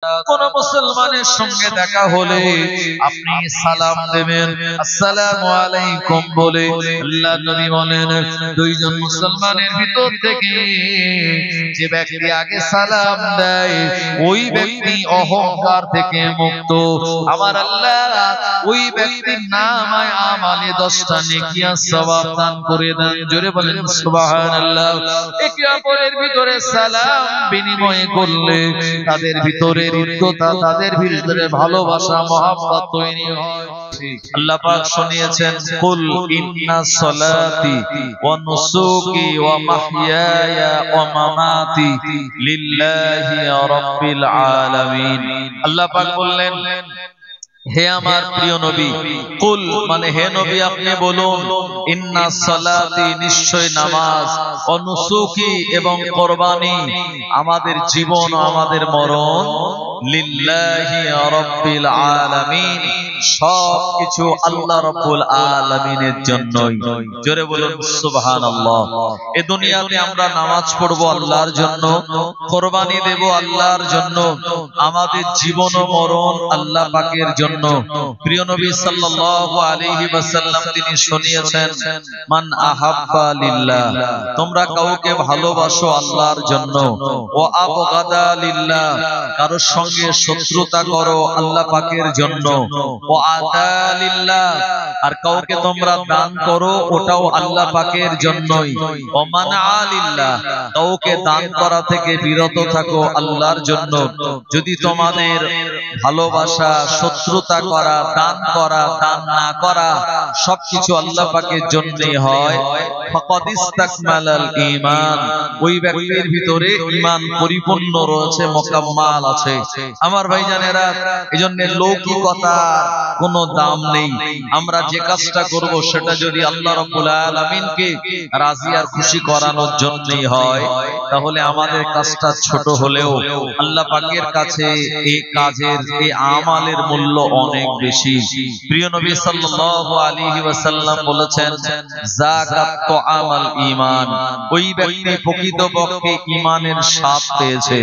কোন মুসলমানের সঙ্গে দেখা হলে আপনি সালাম দেবেন, আসসালামু আলাইকুম বলে। আল্লাহ নবী বলেন, দুইজন মুসলমানের ভিতর থেকে যে ব্যক্তি আগে সালাম দেয় ওই ব্যক্তি অহংকার থেকে মুক্ত। আমার আল্লাহ ওই ব্যক্তির নামায় আমালে 10টা নেকি আর সওয়াব দান করে দেন। জোরে বলেন সুবহানাল্লাহ। একে অপরের ভিতরে সালাম বিনিময় করলে তাদের ভিতরে হৃদ্যতা, তাদের ভিতরে ভালোবাসা, মহব্বত তৈরি হয়। আল্লাহ পাক শুনিয়েছেন, কুল ইন্না সলাতি ওয়া নুসুকি ওয়া মাহইয়ায়া ওয়া মামাতি লিল্লাহি রাব্বিল আলামিন। আল্লাহ পাক বললেন, হে আমার প্রিয় নবী, কুল মানে হে নবী আপনি বলুন, ইন্না সালাতি নিশ্চয় নামাজ, ও নুসুকি এবং কুরবানি, আমাদের জীবন ও আমাদের মরণ, লিল্লাহি রাব্বিল আলামিন, সবকিছু আল্লাহ রাব্বুল আলামিনের জন্যই। জোরে বলুন সুবহানাল্লাহ। এই দুনিয়াতে আমরা নামাজ পড়বো আল্লাহর জন্য, কুরবানি দেব আল্লাহর জন্য, আমাদের জীবন ও মরণ আল্লাহ পাকের জন্য। প্রিয় নবী সাল্লাল্লাহু আলাইহি ওয়াসাল্লাম তিনি শুনিয়েছেন, মান আহাব্বা লিল্লাহ, তোমরা কাউকে ভালোবাসো আল্লাহর জন্য, ও আবগাদা লিল্লাহ, কারোর সঙ্গে শত্রুতা করো আল্লাহ পাকের জন্য, ও আতা লিল্লাহ, আর কাউকে তোমরা দান করো ওটাও আল্লাহ পাকের জন্যই, ও মানা লিল্লাহ, কাউকে দান করা থেকে বিরত থাকো আল্লাহর জন্য। যদি তোমাদের ভালোবাসা, শত্রুতা করা, দান করা, দান না করা সবকিছু আল্লাহ পাকের জন্যই হয়, ফাকাদ ইসতাকমালাল ঈমান, ওই ব্যক্তির ভিতরে ঈমান পরিপূর্ণ রয়েছে, মুকাম্মাল আছে। আমার ভাইজানেরা, এজন্য লৌকিকতার কোনো দাম নেই। আমরা যে কাজটা করব সেটা যদি আল্লাহ রাব্বুল আলামিনকে রাজি আর খুশি করানোর জন্যই হয়, তাহলে আমাদের কাজটা ছোট হলেও আল্লাহ পাকের কাছে এই কাজের, এই আমালের মূল্য অনেক বেশি। প্রিয় নবী সাল্লাল্লাহু আলাইহি ওয়াসাল্লাম বলেছেন, যাকাত তুআমাল ঈমান, ওই ব্যক্তি প্রকৃতপক্ষে ঈমানের স্বাদ পেয়েছে।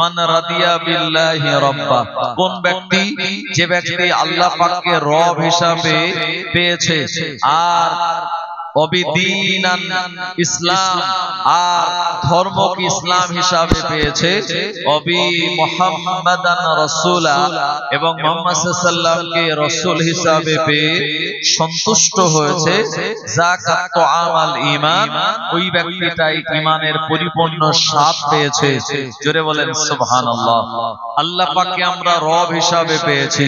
মান রাদিয়া বিল্লাহি রাব্বা, কোন ব্যক্তি, যে ব্যক্তি আল্লাহ পাককে রব হিসাবে পেয়েছে, আর অবিদিনান ইসলাম, আর ধর্মকে ইসলাম হিসাবে পেয়েছে, অবি মুহাম্মাদান রাসূলা, এবং মুহাম্মদ সাল্লাল্লাহু আলাইহি ওয়াসাল্লামকে রাসূল হিসাবে পেয়ে সন্তুষ্ট হয়েছে, যাকাত তুআমাল ঈমান, ওই ব্যক্তিটাই ঈমানের পরিপূর্ণ স্বাদ পেয়েছে। জোরে বলেন সুবহানাল্লাহ। আল্লাহ পাককে আমরা রব হিসাবে পেয়েছি,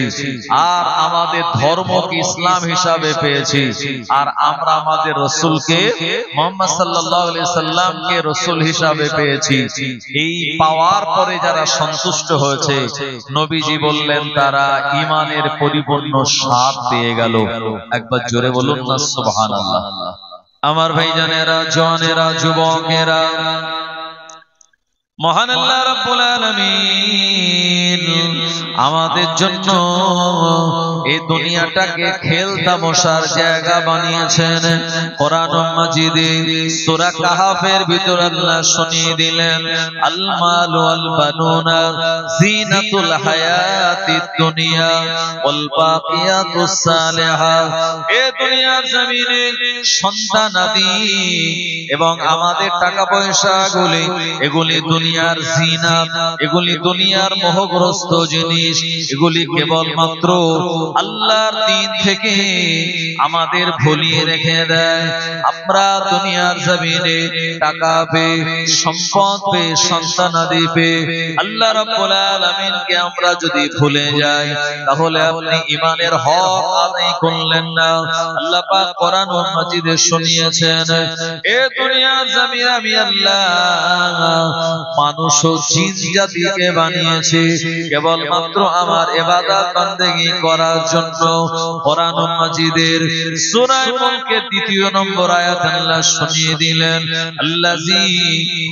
আর আমাদের ধর্মকে ইসলাম হিসাবে পেয়েছি, আর আমরা আমাদের রাসূলকে মুহাম্মদ সাল্লাল্লাহু আলাইহি সাল্লামকে রাসূল হিসাবে পেয়েছি। এই পাওয়ার পরে যারা সন্তুষ্ট হয়েছে, নবীজি বললেন তারা ঈমানের পরিপূর্ণ স্বাদ পেয়ে গেল। একবার জোরে বলুন না সুবহানাল্লাহ। আমার ভাইজানেরা, জওয়ানেরা, যুবকেরা, মহান আল্লাহ রাব্বুল আলামিন আমাদের জন্য এই দুনিয়াটাকে খেল তামাশার জায়গা বানিয়েছেন। কোরআন মাজিদে সূরা কাহাফের ভিতর আল্লাহ শুনিয়ে দিলেন, আল মাল ওয়াল বানুনা জিনাতুল হায়াতিদ দুনিয়া ওয়াল বাকিয়াতুস সালিহাত, এই দুনিয়ার জমিনে সন্তানাদি এবং আমাদের টাকা পয়সা গুলি, এগুলি দুনিয়ার জিনাত, এগুলি দুনিয়ার মোহগ্রস্ত জিনিস, এগুলি কেবলমাত্র আল্লাহর দ্বীন থেকে আমাদের ভুলিয়ে রেখে দেয়। আমরা দুনিয়ার জমিনে টাকা পেয়ে, সম্পদ পেয়ে, সন্তানাদি পেয়ে আল্লাহ রাব্বুল আলামিনকে আমরা যদি ভুলে যাই, তাহলে আপনি ঈমানের হক আদায় করলেন না। আল্লাহ পাক কোরআন মাজিদে শুনিয়েছেন, এ দুনিয়ার জমিনে আমি আল্লাহ মানুষ ও জিন জাতিকে বানিয়েছি কেবলমাত্র আমার ইবাদত বান্দেগি করার জন্য কোরআন মাজিদের সূরা মুলকের ২য় নম্বর আয়াত আল্লাহ শুনিয়ে দিলেন, আল্লাযী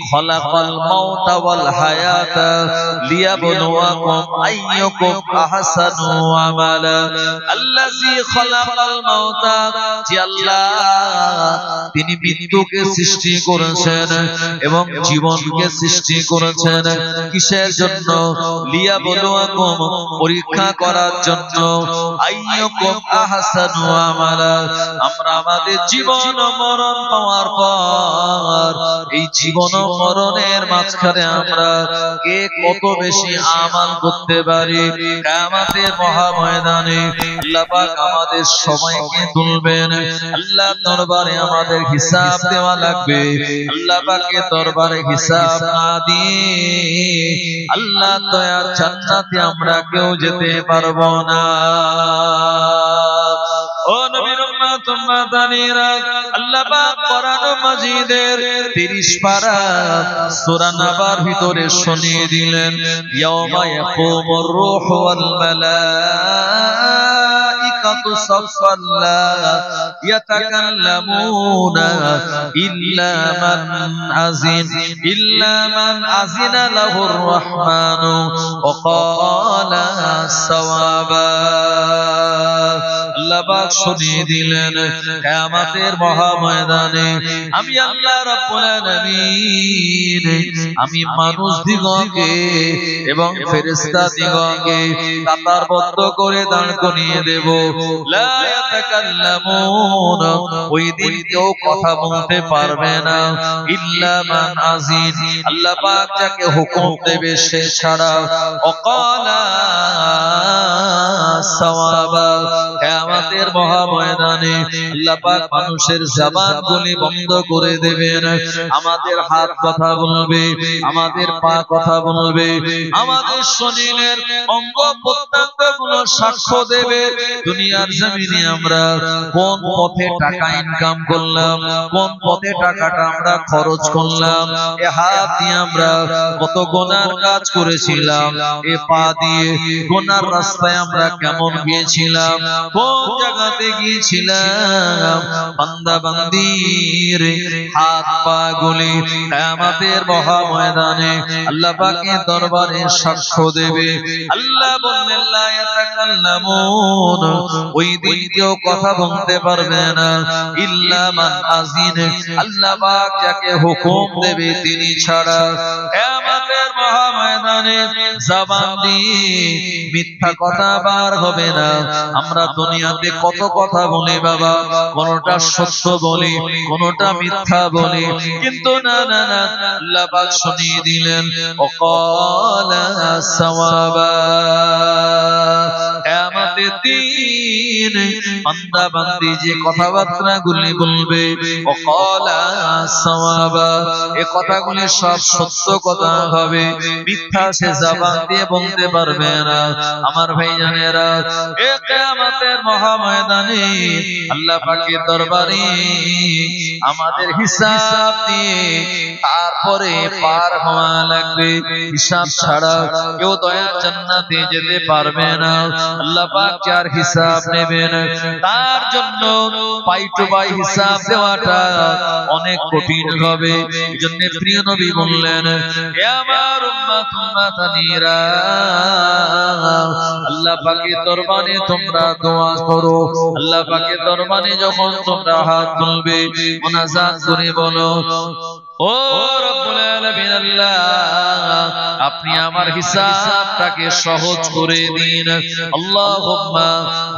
খালাকাল মাউতা ওয়াল হায়াতা লিয়াবলুয়াকুম আইয়ুকুম আহসানু আমালা। আল্লাযী খালাকাল মাউতা, যে আল্লাহ তিনি মৃত্যুকে সৃষ্টি করেছেন এবং জীবনকে সৃষ্টি করেছেন কিসের জন্য? লিয়াবলুয়াকুম, পরীক্ষা করার জন্য, আইয়ুকুম আহসানু আমালা, আমরা আমাদের জীবন ও মরণ পাওয়ার পর এই জীবন ও মরণের মাঝখানে আমরা কে কত বেশি আমাল করতে পারি। কিয়ামতের মহা ময়দানে আল্লাহ পাক আমাদের সবাইকে তুলবেন, আল্লাহ দরবারে আমাদের হিসাব দেওয়া লাগবে। আল্লাহ পাকের দরবারে হিসাব না দিয়ে আল্লাহ দয়ার জান্নাতে আমরা কেউ যেতে পারবো না। ও নবীর উম্মত উম্মতানিরা, আল্লাহ পাক কোরআন মাজিদের 30 পারা সূরা নাবার ভিতরে শুনিয়ে দিলেন, ইয়াউমা ইয়াকুমুর রূহু ওয়াল মালাইকাতু সাফফান লা ইয়াতাকাল্লামুনা ইল্লা মান আযিনা লাহুর রাহমানু ওয়া ক্বালা সাওয়াবা। আল্লাহ পাক শুনিয়ে দিলেন, কিয়ামতের মহা ময়দানে আমি আল্লাহ রাব্বুল আলামিন আমি মানুষ দিগকে এবং ফেরেশতা দিগকে কাতারবদ্ধ করে দাঁড় করিয়ে দেব। লা ইয়াতাকাল্লামুন, ওই দিন কেউ কথা বলতে পারবে না, ইল্লা মান আযিন, আল্লাহ পাক যাকে হুকুম দেবে সে ছাড়া, ওয়াকালা সাওয়াবা। কিয়ামতের মহা ময়দানে আল্লাহ পাক মানুষের জবানগুলি বন্ধ করে দেবেন। আমাদের হাত কথা বলবে, আমাদের পা কথা বলবে, আমাদের শরীরের অঙ্গ প্রত্যঙ্গগুলো সাক্ষ্য দেবে দুনিয়ার জমিনে আমরা কোন পথে টাকা ইনকাম করলাম, কোন পথে টাকাটা আমরা খরচ করলাম, এ হাত দিয়ে আমরা কত গুনার কাজ করেছিলাম, এ পা দিয়ে গুনার রাস্তায় আমরা কেমন গিয়েছিলাম, কোন জায়গাতে গিয়েছিলাম। বান্দা বান্দির হাত পা গুলি কিয়ামতের মহা ময়দানে আল্লাহ পাকের দরবারে সাক্ষ্য দেবে। আল্লাহ বললেন, লা ইয়াতাকাল্লামুন, ওই দিন কেউ কথা বলতে পারবে না, ইল্লা মান আযিন, আল্লাহ পাক যাকে হুকুম দেবে তিনি ছাড়া। কিয়ামতের মহা ময়দানে জবান দিয়ে মিথ্যা কথা বার হবে না। আমরা দুনিয়াতে কত কথা বলি বাবা, কোনটা সত্য বলি, কোনটা মিথ্যা বলি, কিন্তু না না না, আল্লাহ পাক শুনিয়ে দিলেন, ওয়াকালা সাওয়াবা। কিয়ামতের দিন বান্দা বান্দি যে কথাবার্তা গুলি বলবে, ওয়াকালা সাওয়াবা, এই কথাগুলি সব সত্য কথা হবে, মিথ্যা সে জবান দিয়ে বলতে পারবে না। আমার ভাইজানেরা, এই কিয়ামতের মহা ময়দানে আল্লাহ পাকের দরবারে আমাদের হিসাব দিয়ে তারপরে পার হওয়া লাগবে। হিসাব ছাড়া কেউ দয়ার জান্নাতে যেতে পারবে না। আল্লাহ পাক যার হিসাব নেবেন তার জন্য পাই টু পাই হিসাব দেওয়াটা অনেক কঠিন হবে। এজন্য প্রিয় নবী বললেন, হে আমার উম্মত উম্মতানিরা, আল্লাহ পাকের দরবারে তোমরা দোয়া করো। আল্লাহ পাকের দরবারে যখন তোমরা হাত তুলবে, মুনাজাত করে বলো, ও রব্বুল আলামিন, আল্লাহ আপনি আমার হিসাবটাকে সহজ করে দিন। আল্লাহুম্মা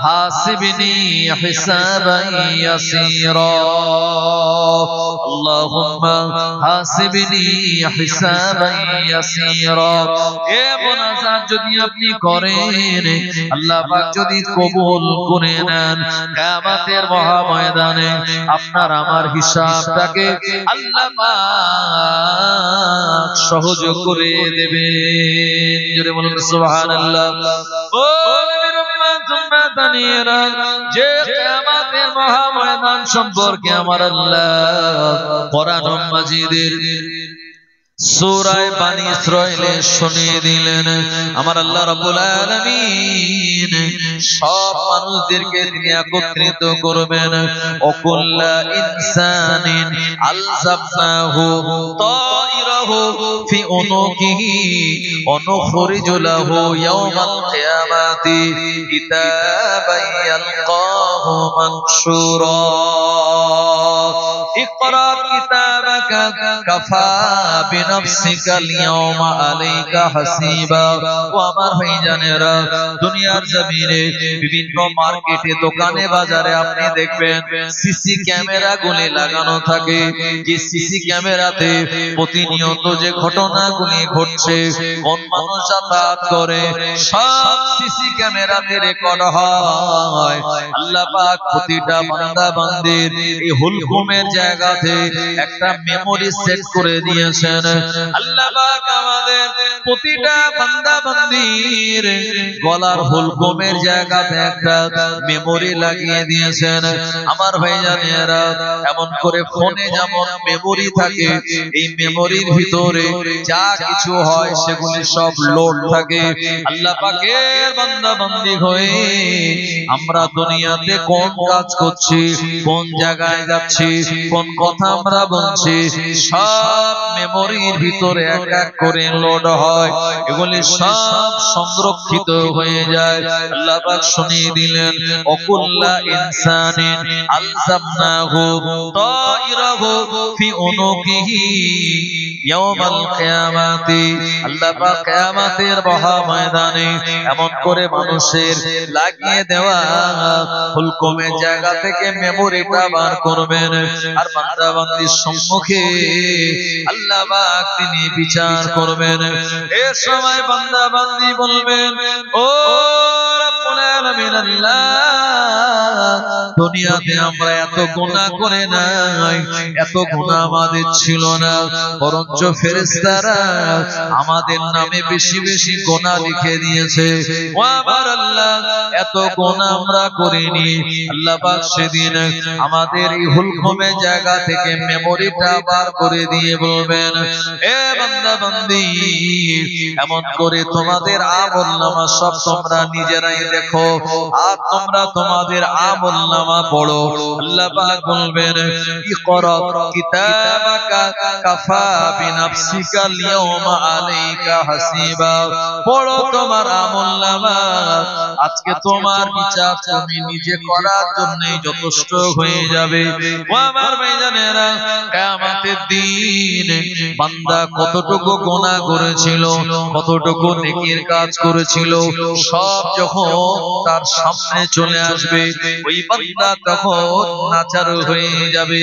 হাসিবনি হিসাবান ইয়াসীরা, আল্লাহুম্মা হাসিবনি হিসাবান ইয়াসীরা। এ মুনাজাত যদি আপনি করেন, আল্লাহ পাক যদি কবুল করে নেন, কিয়ামতের মহা ময়দানে আপনার আমার হিসাবটাকে আল্লাহ পাক সহজ করে দেবে। জোরে বলুন সুবহানাল্লাহ। ও নবীর উম্মত উম্মতানিরা, যে কিয়ামতের মহা ময়দান সম্পর্কে আমার আল্লাহ কোরআন মাজিদের সূরা বানী ইসরাঈলে শুনিয়ে দিলেন আমার আল্লাহ রাব্বুল আলামিন সব মানুষদেরকে তিনি একত্রিত করবেন ওকুল্লা ইনসানিন আলজাবনাহু তাইরাহু ফি উনুকিহি ওয়া নুখরিজু লাহু ইয়াওমাল কিয়ামাতি কিতাবান ইয়ালকাহু মানশুরা ইকরা কিতাবাকা কাফা বিনাফসিকাল ইয়াওমা আলাইকা হাসিবা। ও আমার ভাইজানেরা, দুনিয়ার জমিনে বিভিন্ন মার্কেটে দোকানে বাজারে আপনি দেখবেন সিসি ক্যামেরা গুলি লাগানো থাকে। যে সিসি ক্যামেরাতে প্রতিনিয়ত যে ঘটনাগুলি ঘটছে, কোন মানুষ যাতায়াত করে, সব সিসি ক্যামেরাতে রেকর্ড হয়। আল্লাহ পাক প্রতিটা বান্দা বান্দির এই হুলকুমের জায়গাতে একটা মেমোরি সেট করে দিয়েছেন। আল্লাহ পাক আমাদের প্রতিটা বান্দা বান্দির গলার হুলকুমের জায়গাতে একটা মেমোরি লাগিয়ে দিয়েছেন। আমার ভাইজানেরা, এমন করে ফোনে যেমন মেমোরি থাকে, এই মেমোরির ভিতরে যা কিছু হয় সেগুলি সব লোড থাকে। আল্লাহ পাকের বান্দা বান্দি হয়ে আমরা দুনিয়াতে কোন কাজ করছি, কোন জায়গায় যাচ্ছি, কোন কথা আমরা বলছি, সব মেমোরির ভিতরে এক এক করে লোড হয়। এগুলি সব সংরক্ষিত হয়ে যায়। আল্লাহ পাক শুনিয়ে দিলেন ওকুল্লা ইনসানিন আলজামনাহু তাইরাহু ফি উনুকিহি ইয়াওমাল কিয়ামাতি। আল্লাহ পাক কিয়ামতের মহা ময়দানে এমন করে মানুষের লাগিয়ে দেওয়া হুলকুমের জায়গা থেকে মেমোরিটা বার করবেন, আর বান্দা বান্দির সম্মুখে আল্লাহ পাক তিনি বিচার করবেন। এই সময় বান্দা বান্দি বলবেন, ও রব্বুল আলামিন আল্লাহ, দুনিয়াতে আমরা এত গুনাহ করে নাই, এত গুনাহ আমাদের ছিল না, বরঞ্চ ফেরেশতারা আমাদের নামে বেশি বেশি গুনাহ লিখে দিয়েছে। ও আমার আল্লাহ, এত গুনাহ আমরা করিনি। আল্লাহ পাক সেদিন আমাদের এই হুলকুমের জায়গা থেকে মেমোরিটা বার করে দিয়ে বলবেন, এ বান্দা বান্দি, এমন করে তোমাদের আমলনামা সব তোমরা নিজেরাই দেখো, আর তোমরা তোমাদের আমলনামা পড়ো। আল্লাহ পাক বলবেন, ইকরা কিতাবাকা কাফা বিনাফসিকাল ইয়াওমা আলাইকা হাসিবা। পড়ো তোমার আমলনামা, আজকে তোমার বিচার তুমি নিজে করার জন্যই যথেষ্ট হয়ে যাবে। ও আমার ভাইজানেরা, কিয়ামতের দিন বান্দা কতটুকু গুনাহ করেছিল, কতটুকু নেকির কাজ করেছিল, সব যখন তার সামনে চলে আসবে, ওই বান্দা তখন নাচার হয়ে যাবে।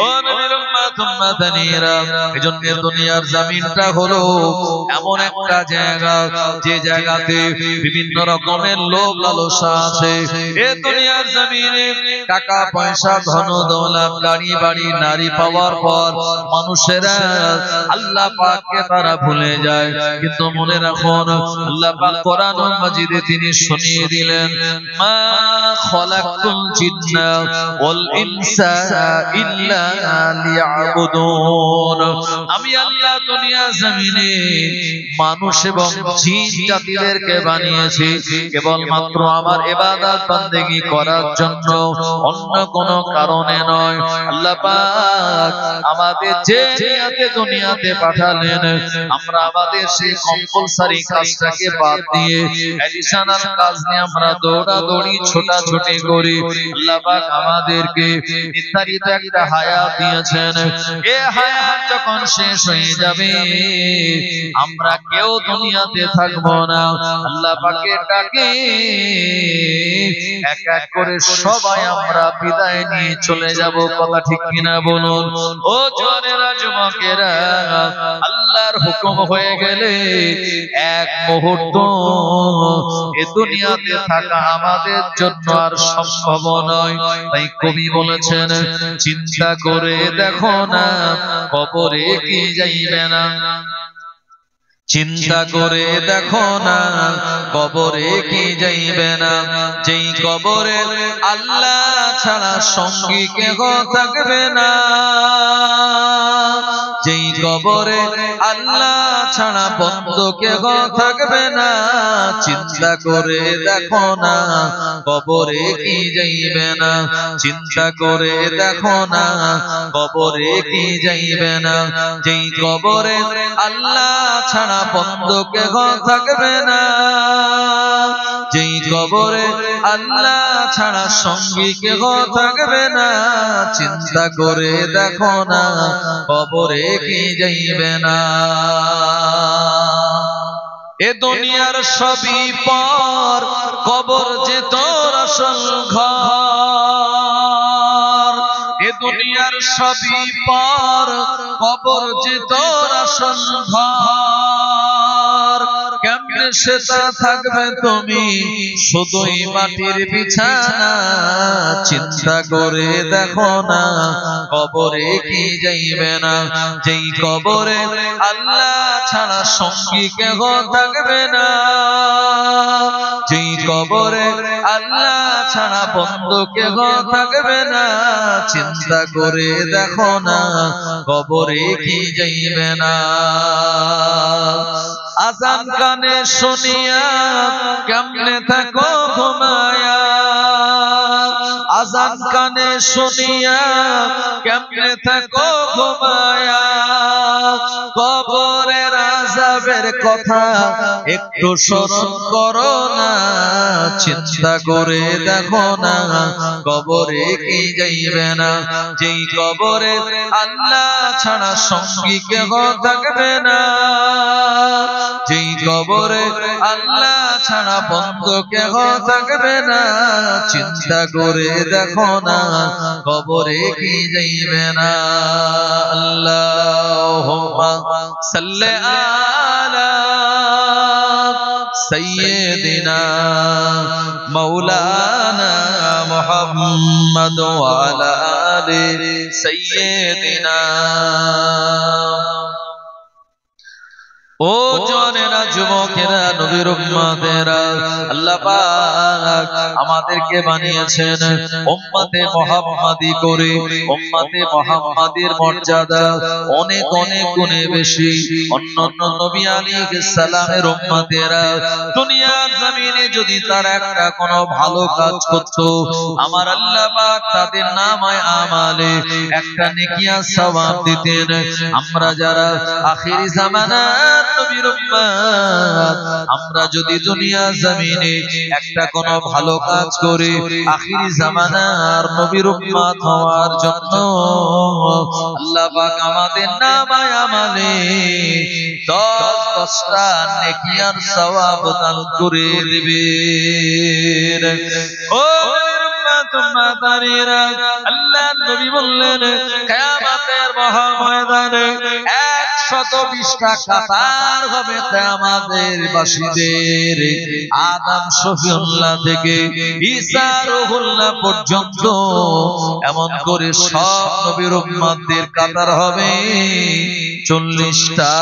ও নবীর উম্মত উম্মাতানিরা, এজন্য দুনিয়ার জমিনটা হলো এমন একটা জায়গা, যে জায়গাতে বিভিন্ন রকমের লোভ লালসা আছে। এ দুনিয়ার জমিনে টাকা পয়সা, ধন দৌলত, গাড়ি বাড়ি, নারী পাওয়ার পর মানুষেরা আল্লাহ পাককে তারা ভুলে যায়। কিন্তু মনে রাখুন, আল্লাহ পাক কোরআন মাজিদে তিনি শুনিয়ে দিলেন, মা খালাকতুল জিন্না ওয়াল ইনসা ইল্লা লিয়াবুদুন। আমি আল্লাহ দুনিয়া জমিনে মানুষ এবং জিন জাতিদেরকে বানিয়েছি কেবলমাত্র আমার ইবাদত বান্দেগী করার জন্য, অন্য কোনো কারণে নয়। আল্লাহ পাক আমাদের যে নিয়তে দুনিয়াতে পাঠালেন, আমরা আমাদের সেই কম্পালসারি কাজটাকে বাদ দিয়ে এডিশনাল কাজ নিয়ে আমরা দৌড়াদৌড়ি ছোটাছুটি করি। আল্লাহ পাক আমাদেরকে নির্ধারিত একটা হায়াত দিয়েছেন। এই হায়াত যখন শেষ হয়ে যাবে, আমরা কেউ দুনিয়াতে থাকবো না। আল্লাহ পাকের ডাকে এক এক করে সবাই আমরা বিদায় নিয়ে চলে যাব। কথা ঠিক কিনা বলুন? ও জওয়ানেরা, যুবকেরা, আল্লাহর হুকুম হয়ে গেলে এক মুহূর্ত এ দুনিয়াতে থাকা আমাদের জন্য আর সম্ভব নয়। তাই কবি বলেছেন, চিন্তা করে দেখো না কবরে কি যাইবে না। চিন্তা করে দেখো না কবরে কি যাইবে না, যেই কবরে আল্লাহ ছাড়া সঙ্গী কেহ থাকবে না, যেই কবরে আল্লাহ ছাড়া বন্ধু কেহ থাকবে না। চিন্তা করে দেখো না কবরে কি যাইবে না, চিন্তা করে দেখো না কবরে কি যাইবে না, যেই কবরে আল্লাহ ছাড়া বন্ধু কেহ থাকবে না, যেই কবরে আল্লাহ ছাড়া সঙ্গী কেহ থাকবে না। চিন্তা করে দেখো না কবরে কি যাইবে না। এ দুনিয়ার সবই পর, কবর যে তোর আসল ঘর। এ দুনিয়ার সবই পর, কবর যে তোর আসল ঘর। কেমনে সেটা থাকবে তুমি শুধুই মাটির বিছানা। চিন্তা করে দেখো না কবরে কি যাইবে না, যেই কবরে আল্লাহ ছাড়া সঙ্গী কেহ থাকবে না, যেই কবরে আল্লাহ ছাড়া বন্ধু কেহ থাকবে না। চিন্তা করে দেখো না কবরে কি যাইবে না। আজান কানে শুনিয়া কেমনে থাকো ঘুমায়া, আজান কানে শুনিয়া কেমনে থাকো ঘুমায়া। কবরের আযাবের কথা একটু স্মরণ করো না। চিন্তা করে দেখো না কবরে কি যাইবে না, যেই কবরে আল্লাহ ছাড়া সঙ্গী কেহ থাকবে না, যেই কবরে আল্লাহ ছাড়া বন্ধু কেহ থাকবে না। চিন্তা করে দেখো না কবরে কি যাইবে না। আল্লাহুম্মা সাল্লি আলা সাইয়্যিদিনা মাওলানা মুহাম্মদ ওয়া আলা আলি সাইয়্যিদিনা। ও জওয়ানেরা, যুবকেরা, নবীর উম্মতেরা, আল্লাহ পাক আমাদেরকে বানিয়েছেন উম্মতে মুহাম্মাদি করে। উম্মতে মুহাম্মাদির মর্যাদা অনেক অনেক গুণে বেশি অন্যান্য নবী আলাইহিস সালামের উম্মতেরা। দুনিয়ার জমিনে যদি তারা একটা কোনো ভালো কাজ করত, আমার আল্লাহ পাক তাদের নামায়ে আমালে একটা নেকি আর সওয়াব দিতেন। আমরা যারা আখিরি জামানার নবীর উম্মত, আমরা যদি দুনিয়া জমিনে একটা কোন ভালো কাজ করে আখিরি জামানার নবীর উম্মত হওয়ার জন্য আল্লাহ পাক আমাদের নামায়ে আমালে 10টা নেকি আর সওয়াব দান করে দিবেন। ও নবীর উম্মত উম্মতানিরা, আল্লাহ নবী বললেন কিয়ামতের মহা ময়দানে 120টা কাতার হবে আমাদের বাসীদের। আদম শফিউল্লাহ থেকে ঈসা রুহুল্লাহ পর্যন্ত এমন করে সব নবীর উম্মতদের কাতার হবে 40টা।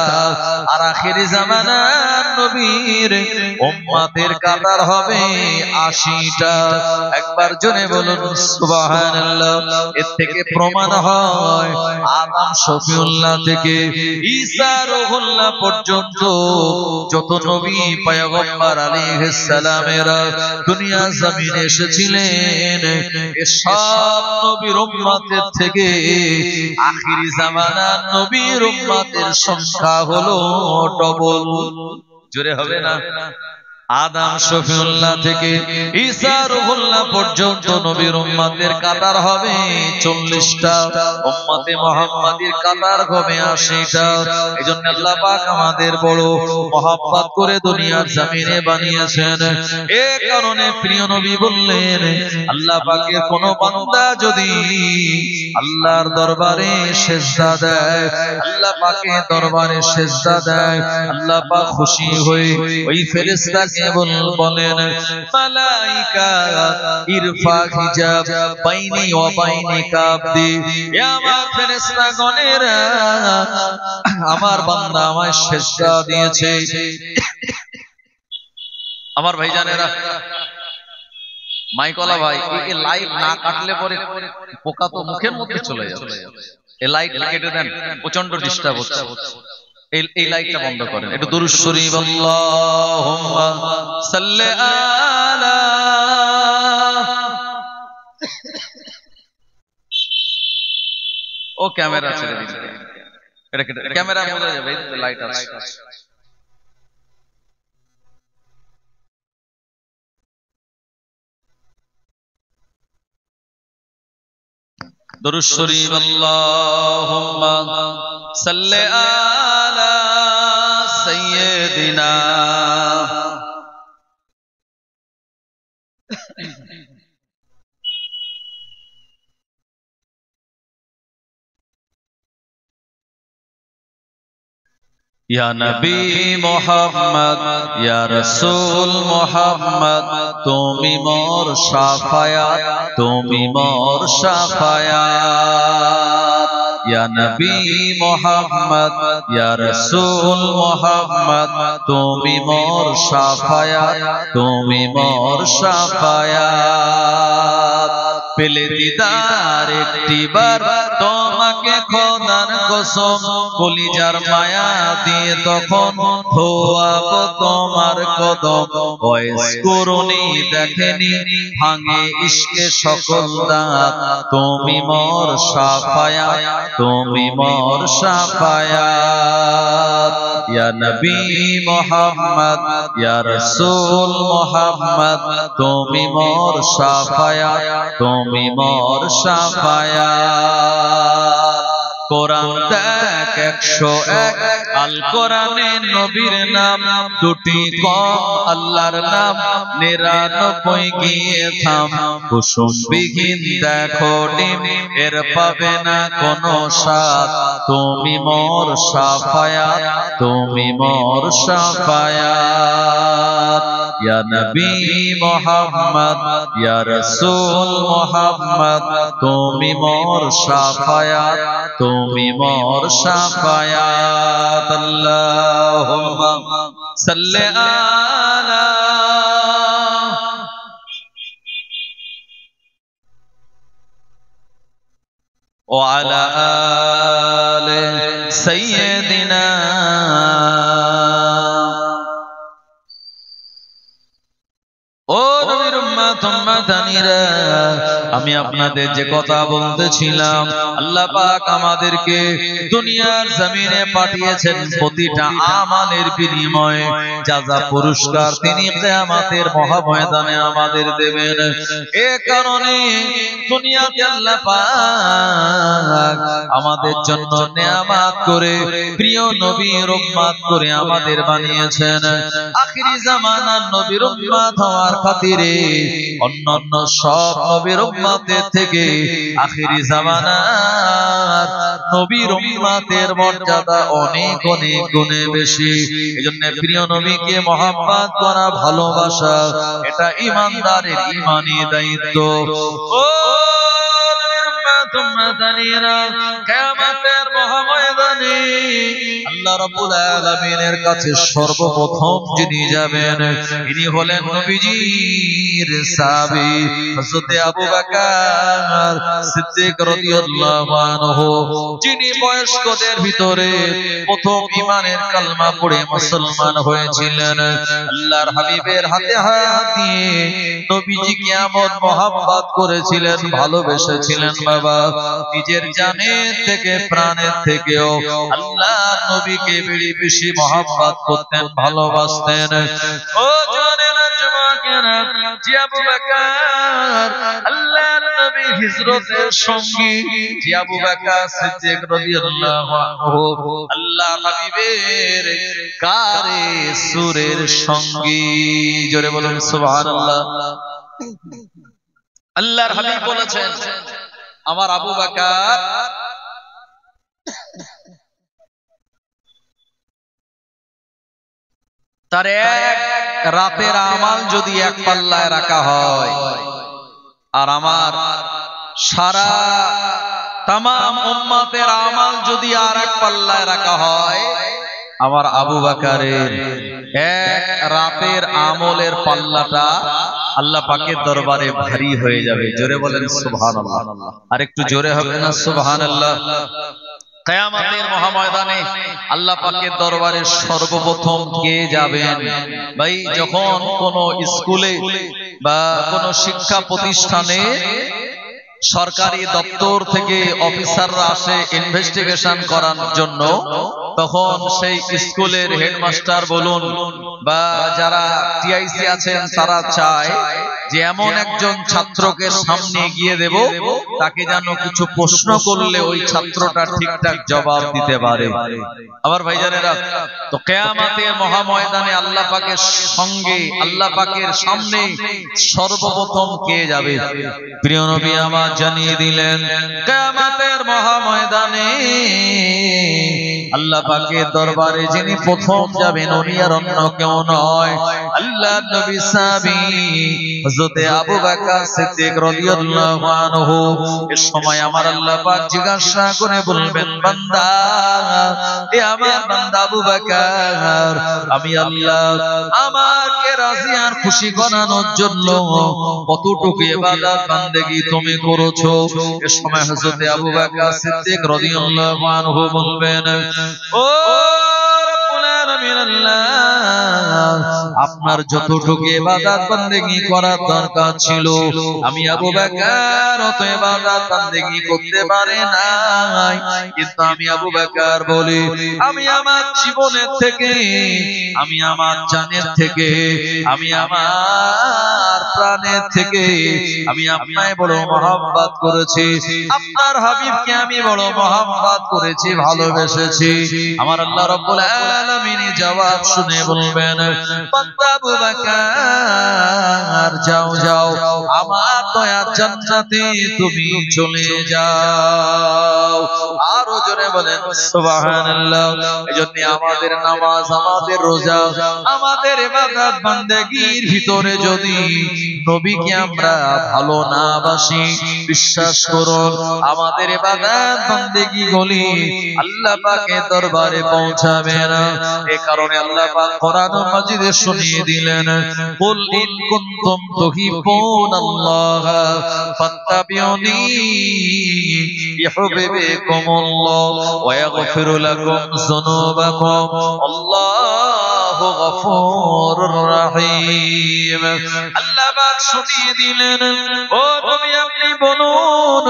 আর আখিরি জামানার নবীর উম্মতের কাতার হবে 80টা। একবার জোরে বলুন সুবহানাল্লাহ। এর থেকে প্রমাণ হয় আদম শফিউল্লাহ থেকে ঈসা রুহুল্লাহ পর্যন্ত যত নবী পয়গম্বর আলাইহিস সালামেরা দুনিয়া জমিনে এসেছিলেন, এ সব নবীর উম্মতের থেকে আখিরি জামানার নবীর উম্মতের সংখ্যা হলো ডবল। জোরে হবে না? আদম শফিউল্লাহ থেকে ঈসা রুহুল্লাহ পর্যন্ত নবীর উম্মতের কাতার হবে 40টা, উম্মতে মুহাম্মাদির কাতার হবে 80টা। এজন্য আল্লাহ পাক আমাদের বড় মহব্বত করে দুনিয়ার জমিনে বানিয়েছেন। এই কারণে প্রিয় নবী বললেন, আল্লাহ পাকের কোন বান্দা যদি আল্লাহর দরবারে সিজদা দেয়, আল্লাহ পাকের দরবারে সিজদা দেয়, আল্লাহ পাক খুশি হয়ে ওই ফেরেশতা ফেরেশতাকে বলেন মালাইকা ইরফা হিজাব বাইনি ওয়া বাইনিকা আবদি, এ আমার ফেরেশতাগণেরা আমার বান্দা আমায় সেজদা দিয়েছে। আমার ভাইজানেরা, মাইকলা ভাই, এই লাইট না কাটলে পরে পোকা তো মুখের মধ্যে চলে যাবে। এই লাইট কেটে দেন, প্রচন্ড ডিস্টার্ব হচ্ছে। এই লাইটটা বন্ধ করেন। একটু দুরূদ শরীফ আল্লাহুম্মা সাল্লি আলা। ও ক্যামেরা ছেড়ে দিন, এটা ক্যামেরা বলে যাবে, লাইট আছে। দুরূদ শরীফ আল্লাহুম্মা সাল্লি আলা সাইয়্যিদিনা। ইয়া নবী মুহাম্মদ, ইয়া রাসূল মুহাম্মদ, তুমি মোর শাফায়াত, তুমি মোর শাফায়াত। ইয়া নবী মুহাম্মদ, ইয়া রাসূল মুহাম্মদ, তুমি মোর শাফায়াত, তুমি মোর শাফায়াত। পেলে দিদার একটিবার তোমাকে খোদার কসম, কলিজার মায়া দিয়ে তখন ধোয়াব তোমার কদম। বয়স করুনি দেখেনি ভাঙে ইশকে সকল দাঁত, তুমি মোর শাফায়াত, তুমি মোর শাফায়াত। ইয়া নবী মুহাম্মদ, ইয়া রাসূল মুহাম্মদ, তুমি মোর শাফায়াত, তুমি মোর শাফায়াত। কোরআন দেখ 101, আল কোরআনে নবীর নাম দুটি কম, আল্লাহর নাম 99 গিয়ে থাম। কুসুম বিহীন দেখো ডিম, এর পাবে না কোনো স্বাদ, তুমি মোর শাফায়াত, তুমি মোর শাফায়াত। ইয়া নবী মুহাম্মদ, ইয়া রাসূল মুহাম্মদ, তুমি মোর শাফায়াত, তুমি মোর শাফায়াত। আল্লাহুম্মা সাল্লি আলা ওয়া আলা আলি সাইয়্যিদিনা। ও নবীর উম্মত উম্মতানিরা, আমি আপনাদের যে কথা বলতেছিলাম, আল্লাহ পাক আমাদেরকে দুনিয়ার জমিনে পাঠিয়েছেন প্রতিটা আমালের বিনিময়ে জাযা পুরস্কার তিনি কিয়ামতের মহাময়দানে আমাদের দেবেন। এ কারণে দুনিয়াতে আল্লাহ পাক আমাদের জন্য নেয়ামত করে প্রিয় নবীর উম্মত করে আমাদের বানিয়েছেন। আখিরি জামানার নবীর উম্মত হওয়ার খাতিরে অন্যান্য সব নবীর উম্মতের থেকে আখিরি জামানার নবীর উম্মতের মর্যাদা অনেক অনেক গুণে বেশি। এজন্য প্রিয় নবীকে মহব্বত করা, ভালোবাসা, এটা ঈমানদারের ঈমানি দায়িত্ব। ও নবীর উম্মত উম্মতানিরা, কিয়ামতের মহাময়দানে আল্লাহ রাব্বুল আলামিনের কাছে সর্বপ্রথম যিনি যাবেন তিনি হলেন নবীজির সাহাবী হযরত আবু বকর সিদ্দিক রাদিয়াল্লাহু আনহু, যিনি বয়স্কদের ভিতরে প্রথম ঈমানের কালমা পড়ে মুসলমান হয়েছিলেন। আল্লাহর হাবিবের হাতে হাত দিয়ে নবীজিকে এমন মহব্বত করেছিলেন, ভালোবেসেছিলেন বাবা, নিজের জানের থেকে প্রাণের থেকেও আল্লাহর নবীকে বেশি মহব্বত করতেন, ভালোবাসতেন। ও জানেনা যুবকেরা, যে আবু বকর আল্লাহর নবী হিজরতের সঙ্গী, যে আবু বকর সিদ্দিক রাদিয়াল্লাহু আনহু আল্লাহর হাবিবের কারে সুরের সঙ্গী। জোরে বলুন সুবহানাল্লাহ। আল্লাহর হাবিব বলেছেন, আমার আবু বকর তার এক রাতের আমাল যদি এক পাল্লায় রাখা হয় আর আমার সারা তামাম উম্মতের আমাল যদি আর এক পাল্লায় রাখা হয়, আমার আবু বকরের এক রাতের আমলের পাল্লাটা আল্লাহ পাকের দরবারে ভারী হয়ে যাবে। জোরে বলেন সুবহানাল্লাহ। আর একটু জোরে হবে না সুবহানাল্লাহ? কিয়ামতের মহাময়দানে আল্লাহ পাকের দরবারে সর্বপ্রথম কে যাবেন? ভাই, যখন কোন স্কুলে বা কোন শিক্ষা প্রতিষ্ঠানে সরকারি দপ্তর থেকে অফিসাররা আসে ইনভেস্টিগেশন করার জন্য, তখন সেই স্কুলের হেডমাস্টার বলুন বা যারা টিআইসি আছেন তারা চায় যে এমন একজন ছাত্রকে সামনে গিয়ে দেব, তাকে যেন কিছু প্রশ্ন করলে ওই ছাত্রটা ঠিকঠাক জবাব দিতে পারে। আবার ভাইজানেরা, তো কিয়ামতের মহাময়দানে আল্লাহ পাকের সঙ্গে, আল্লাহ পাকের সামনে সর্বপ্রথম কে যাবে? প্রিয় নবী আমার জানিয়ে দিলেন, কিয়ামতের মহাময়দানে আল্লাহ পাকের দরবারে যিনি প্রথম যাবেন উনি আর অন্য কেউ নয়, আল্লাহর নবী সাহাবী হযরত আবু বকর সিদ্দিক রাদিয়াল্লাহু আনহু। এই সময় আমার আল্লাহ পাক জিজ্ঞাসা করে বলবেন, বান্দা, এ আমার বান্দা আবু বকর, আমি আল্লাহ আমাকে রাজি আর খুশি করানোর জন্য কতটুকু ইবাদত বান্দেগী তুমি করেছো? এই সময় হযরত আবু বকর সিদ্দিক রাদিয়াল্লাহু আনহু বলবেন, ও রব্বুল আলামিন আল্লাহ, আপনার যতটুকু ইবাদত বান্দেগী করার দরকার ছিল আমি আবু বকর অত ইবাদত বান্দেগী করতে পারি নাই, কিন্তু আমি আবু বকর বলি, আমি আমার জীবনের থেকে, আমি আমার জানের থেকে, আমি আমার প্রাণের থেকে আমি আপনাকে বড় মহব্বত করেছি, আপনার হাবিবকে আমি বড় মহব্বত করেছি, ভালোবেসেছি। আমার আল্লাহ রাব্বুল আলামিন জবাব শুনে বলবেন, বান্দা আবু বকর, যাও যাও, আমার দয়ার জান্নাতে তুমি চলে যাও। আরো জোরে বলেন সুবহানাল্লাহ। এজন্য আমাদের নামাজ, আমাদের রোজা, আমাদের ইবাদত বান্দেগীর ভিতরে যদি নবীকে আমরা ভালো না বাসি, বিশ্বাস করুন আমাদের ইবাদত বান্দেগী গুলি আল্লাহ পাকের দরবারে পৌঁছাবে না। এই কারণে আল্লাহ পাক কোরআন মাজিদে শুনিয়ে দিলেন, কুল ইন কুনতুম তুহিব্বুনাল্লাহ ফাত্তাবিউনি ইউহিব্বুকুমুল্লাহ ওয়া ইয়াগফির লাকুম যুনুবাকুম আল্লাহু গফুরুর রহিম। আল্লাহ পাক শুনিয়ে দিলেন, ও নবী আপনি বলুন,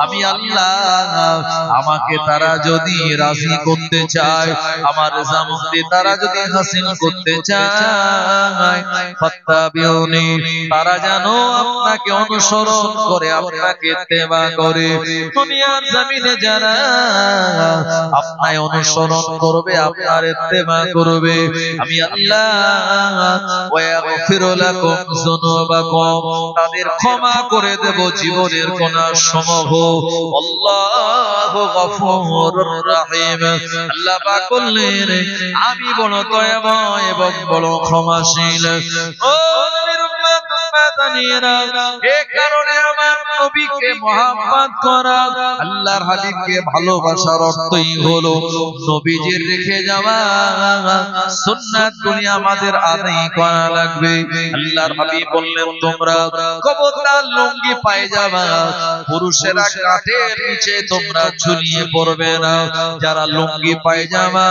আমি আল্লাহ, আমাকে তারা যদি রাজি করতে চায়, আমার রেজামন্দি তারা যদি হাসিল করতে চায়, ফাত্তাবিউনি, তারা যেন আপনাকে অনুসরণ করে, আপনাকে ইত্তেবা করে। দুনিয়ার জমিনে যারা আপনাকে অনুসরণ করবে, আপনার ইত্তেবা করবে, আমি আল্লাহ ওয়া ইয়াগফিরু লাকুম যুনুবাকুম, তাদের ক্ষমা করে দেব জীবনের গুনাহ সমূহ। আল্লাহু গফুরুর রহিম। আল্লাহ পাক বললেন, আমি বড় দয়াময় এবং বড় ক্ষমাশীল। ও নবীর উম্মত উম্মতানিরা, এই কারণে আমার নবীকে মহব্বত করা, আল্লাহর হাবিবকে ভালোবাসার অর্থই হলো নবীজির রেখে যাওয়া সুন্নাতগুলি আমাদের আদায় করা লাগবে। আল্লাহর হাবিব বললেন, তোমরা খবরদার লুঙ্গি পায়জামা পুরুষেরা কাঁধের নিচে তোমরা ঝুলিয়ে পড়বে না। যারা লুঙ্গি পায়জামা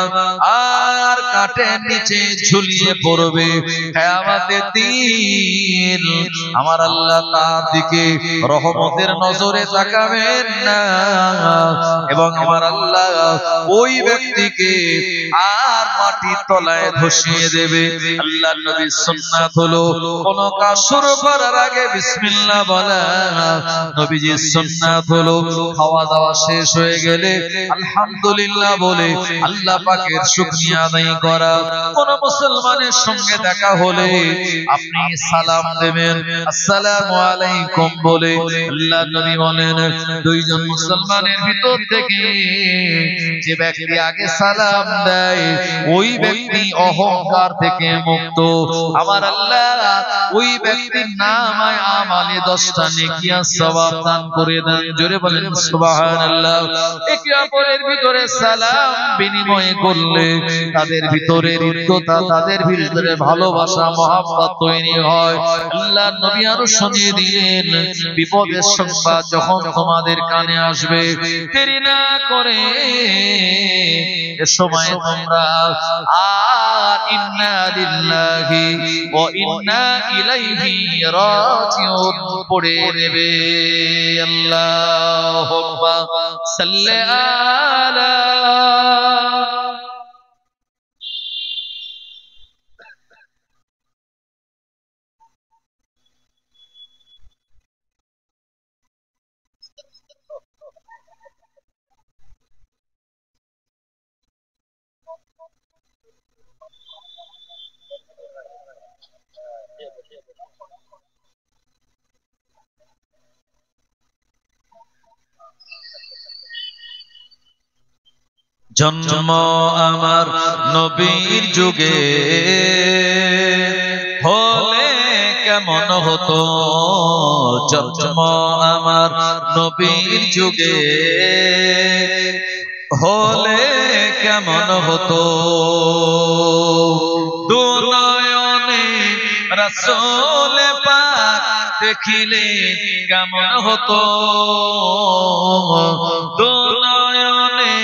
আর কাঁধের নিচে ঝুলিয়ে পড়বে, কিয়ামতের দিন আমার আল্লাহ তার দিকে রহমতের নজরে তাকাবেন না, এবং আমার আল্লাহ ওই ব্যক্তিকে আর মাটির তলায় ধসিয়ে দেবে। আল্লাহর নবীর সুন্নাত হলো কোন কাজ শুরু করার আগে বিসমিল্লাহ বলা। নবীজির সুন্নাত হলো খাওয়া দাওয়া শেষ হয়ে গেলে আলহামদুলিল্লাহ বলে আল্লাহ পাকের শুকরিয়া আদায় করা। কোন মুসলমানের সঙ্গে দেখা হলে আপনি সালাম দেবেন, আসসালামু আলাইকুম বলে আল্লাহ নবী বলেন দুইজন মুসলমানের ভিতর থেকে যে ব্যক্তি আগে সালাম দেয় ওই ব্যক্তি অহংকার থেকে মুক্ত। আমার আল্লাহ ওই ব্যক্তির নামায় আমালে 10টা নেকি আর সওয়াব দান করে দেন। জোরে বলেন সুবহানাল্লাহ। একে অপরের ভিতরে সালাম বিনিময় করলে তাদের ভিতরে হৃদ্যতা, তাদের ভিতরে ভালোবাসা, মহব্বত তৈরি হয়। আল্লাহ নবী আরো শুনিয়ে দিলেন বিপদের সংবাদ যখন তোমাদের কানে আসবে দেরি না করে এ সময় তোমরা আর ইন্না লিল্লাহি ওয়া ইন্না ইলাইহি রাজিউন পড়ে নেবে। আল্লাহুম্মা সাল্লি আলা জন্ম আমার নবীর যুগে হলে কেমন হতো, জন্ম আমার নবীর যুগে হলে কেমন হতো, দুনয়নে রাসূল পাক দেখিলে কেমন হতো, দুনয়নে